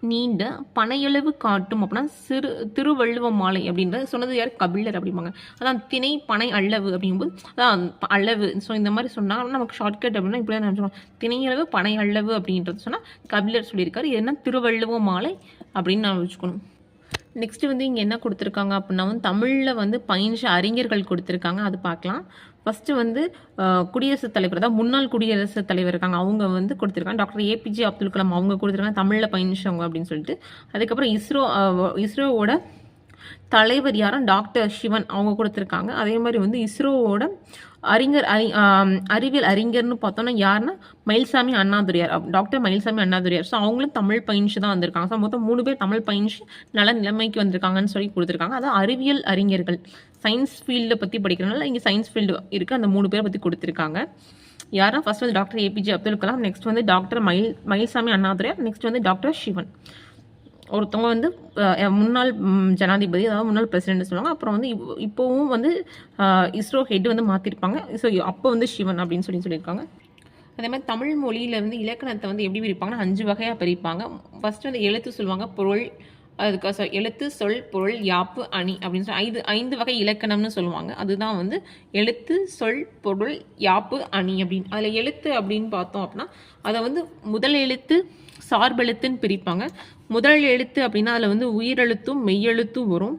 நீண்ட பனையளவு காட்டும் அப்படின்னா திருவள்ளுவ மாலை அப்படின்றது சொன்னது யார், கபிலர் அப்படிம்பாங்க. அதான் திணை பனை அளவு அப்படிங்கும்போது அதான் அளவு. ஸோ இந்த மாதிரி சொன்னால் நமக்கு ஷார்ட்கட் அப்படின்னா இப்படி தான் சொல்லுவோம், திணையளவு பனை அளவு அப்படின்றது சொன்னால் கபிலர் சொல்லியிருக்காரு. இது என்ன திருவள்ளுவ மாலை அப்படின்னு நான் வச்சுக்கணும். நெக்ஸ்ட்டு வந்து இங்கே என்ன கொடுத்துருக்காங்க அப்படின்னா வந்து தமிழில் வந்து பயின்ற அறிஞர்கள் கொடுத்துருக்காங்க, அது பார்க்கலாம். ஃபஸ்ட்டு வந்து குடியரசுத் தலைவர், அதாவது முன்னாள் குடியரசுத் தலைவர் இருக்காங்க, அவங்க வந்து கொடுத்துருக்காங்க. டாக்டர் ஏபிஜே அப்துல் கலாம் அவங்க கொடுத்துருக்காங்க, தமிழில் பயின்றவங்க அப்படின்னு சொல்லிட்டு. அதுக்கப்புறம் இஸ்ரோவோட தலைவர் யாரும் டாக்டர் சிவன் அவங்க கொடுத்துருக்காங்க. அதே மாதிரி வந்து இஸ்ரோவோட அறிவியல் அறிஞர்னு பார்த்தோம்னா யாருன்னா மயில்சாமி அண்ணாதுரையார், டாக்டர் மயில்சாமி அண்ணாதுரையார். ஸோ அவங்களும் தமிழ் பயின்று தான் வந்திருக்காங்க. ஸோ மொத்தம் 3 பேர் தமிழ் பயின்று நல்ல நிலைமைக்கு வந்திருக்காங்கன்னு சொல்லி கொடுத்துருக்காங்க. அதான் அறிவியல் அறிஞர்கள், சயின்ஸ் ஃபீல்டை பற்றி படிக்கிறனால இங்கே சயின்ஸ் ஃபீல்டு இருக்குது, அந்த 3 பேரை பற்றி கொடுத்துருக்காங்க. யாரா ஃபர்ஸ்ட் வந்து டாக்டர் ஏபிஜே அப்துல் கலாம், நெக்ஸ்ட் வந்து டாக்டர் மயில்சாமி அண்ணாதுரையார், நெக்ஸ்ட் வந்து டாக்டர் சிவன். ஒருத்தவங்க வந்து முன்னாள் ஜனாதிபதி, அதாவது முன்னாள் பிரசிடென்ட் சொல்லுவாங்க. அப்புறம் வந்து இப்போவும் வந்து இஸ்ரோ ஹெட் வந்து மாற்றிருப்பாங்க. ஸோ அப்போ வந்து சிவன் அப்படின்னு சொல்லியிருக்காங்க. அதே மாதிரி தமிழ் மொழியில் வந்து இலக்கணத்தை வந்து எப்படி பிரிப்பாங்கன்னா 5 வகையாக பிரிப்பாங்க. ஃபர்ஸ்ட் வந்து எழுத்து சொல்லுவாங்க, பொருள், அதுக்கு எழுத்து, சொல், பொருள், யாப்பு, அணி அப்படின்னு சொல்லி 5 வகை இலக்கணம்னு சொல்லுவாங்க. அதுதான் வந்து எழுத்து, சொல், பொருள், யாப்பு, அணி அப்படின்னு. அதில் எழுத்து அப்படின்னு பார்த்தோம் அப்படின்னா அதை வந்து முதல் எழுத்து சார்பெழுத்துன்னு பிரிப்பாங்க. முதல் எழுத்து அப்படின்னா அதில் வந்து உயிரெழுத்தும் மெய்யெழுத்தும் வரும்.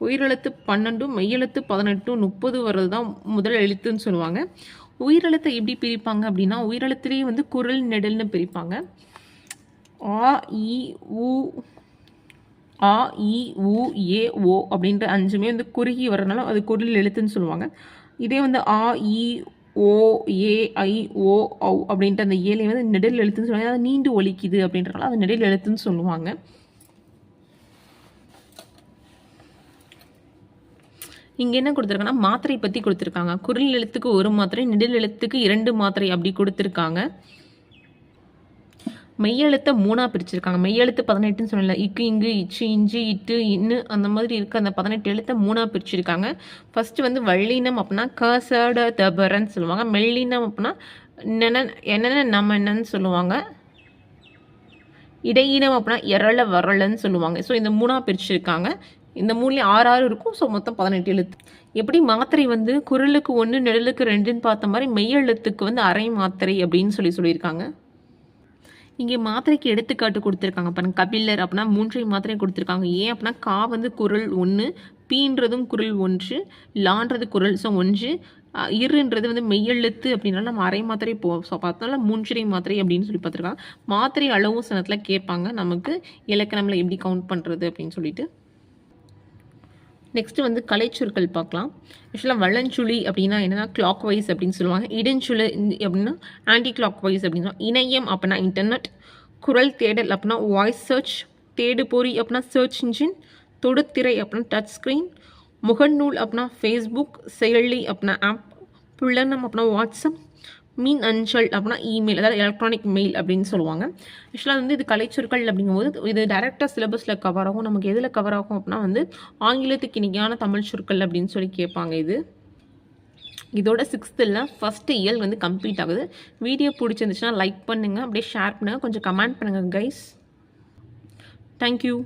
உயிரெழுத்து 12, மெய்யெழுத்து 18, 30 வர்றது தான் முதல் எழுத்துன்னு சொல்லுவாங்க. உயிரெழுத்தை எப்படி பிரிப்பாங்க அப்படின்னா உயிரெழுத்துலேயே வந்து குரல் நெடல்னு பிரிப்பாங்க. ஆ இ உ ஏ ஓ அப்படின்ற 5மே வந்து குறுகி வர்றதுனால அது குரல் எழுத்துன்னு சொல்லுவாங்க. இதே வந்து ஆ இ ஓ ஏ ஐ ஓ ஔ அப்படின்ட்டு அந்த ஏழை வந்து நெடில் எழுத்துன்னு சொல்லுவாங்க. அதாவது நீண்டு ஒலிக்குது அப்படின்றனால அது நெடில் எழுத்துன்னு சொல்லுவாங்க. இங்கே என்ன கொடுத்துருக்காங்கன்னா மாத்திரை பற்றி கொடுத்துருக்காங்க. குரல் எழுத்துக்கு 1 மாத்திரை, நெடில் எழுத்துக்கு 2 மாத்திரை அப்படி கொடுத்துருக்காங்க. மெய்யெழுத்தை 3ஆக பிரிச்சிருக்காங்க. மெய்யெழுத்து 18ன்னு சொல்லல, இக்கு, இங்கு, இச்சு, இஞ்சி, இட்டு, இன்னு அந்த மாதிரி இருக்க அந்த 18 எழுத்தை 3ஆக பிரிச்சிருக்காங்க. ஃபர்ஸ்ட் வந்து வள்ளினம் அப்படின்னா கசட தபரன்னு சொல்லுவாங்க. மெல்லினம் அப்படின்னா என்னென்ன நம்ம என்னன்னு சொல்லுவாங்க. இடையினம் அப்படின்னா எரள வரலன்னு சொல்லுவாங்க. ஸோ இந்த 3ஆக பிரிச்சிருக்காங்க. இந்த 3லேயும் 6 இருக்கும். ஸோ மொத்தம் 18 எழுத்து. எப்படி மாத்திரை வந்து குரலுக்கு 1 நெடலுக்கு 2ன்னு பார்த்த மாதிரி மெய்யெழுத்துக்கு வந்து அரை மாத்திரை அப்படின்னு சொல்லியிருக்காங்க. இங்கே மாத்திரைக்கு எடுத்துக்காட்டு கொடுத்துருக்காங்க பாருங்க. கபிலர் அப்படின்னா 3 மாத்திரை கொடுத்துருக்காங்க. ஏன் அப்படின்னா கா வந்து குரல் 1, பீன்றதும் குரல் 1, லான்றது குரல் 1, இருன்றது வந்து மெய்யெழுத்து அப்படின்னால நம்ம அரை மாத்திரை பார்த்தோம்னா 3 மாத்திரை அப்படின்னு சொல்லி பார்த்துருக்காங்க. மாத்திரை அளவும் சிலத்தில் கேட்பாங்க நமக்கு இலக்கணம்ல எப்படி கவுண்ட் பண்ணுறது அப்படின்னு சொல்லிட்டு. நெக்ஸ்ட் வந்து கலைச்சொற்கள் பார்க்கலாம். ஆக்சுவலாக வளஞ்சுழி அப்படின்னா என்னன்னா கிளாக் வைஸ் அப்படின்னு சொல்லுவாங்க. இடைச்சுழி அப்படின்னா ஆன்டி கிளாக் வைஸ் அப்படின்னு சொல்லுவாங்க. இணையம் அப்படின்னா இன்டர்நெட், குரல் தேடல் அப்படின்னா வாய்ஸ் சர்ச், தேடுபொறி அப்படின்னா சர்ச் இன்ஜின், தொடுத்திரை அப்படின்னா டச் ஸ்க்ரீன், முகநூல் அப்படின்னா ஃபேஸ்புக், செயலி அப்படின்னா ஆப், புலனம் அப்படின்னா வாட்ஸ்அப், மீன் அஞ்சல் அப்படின்னா இமெயில், அதாவது எலக்ட்ரானிக் மெயில் அப்படின்னு சொல்லுவாங்க. ஆக்சுவலாக வந்து இது கலைச்சொற்கள் அப்படிங்கும்போது இது டைரெக்டாக சிலபஸில் கவர் ஆகும். நமக்கு எதில் கவர் ஆகும் அப்படின்னா வந்து ஆங்கிலத்துக்கு இணையான தமிழ் சொற்கள் அப்படின்னு சொல்லி கேட்பாங்க. இதோட 6th ஃபர்ஸ்ட் இயல் வந்து கம்ப்ளீட் ஆகுது. வீடியோ பிடிச்சிருந்துச்சுன்னா லைக் பண்ணுங்கள், அப்படியே ஷேர் பண்ணுங்கள், கொஞ்சம் கமெண்ட் பண்ணுங்கள் கைஸ். தேங்க்யூ.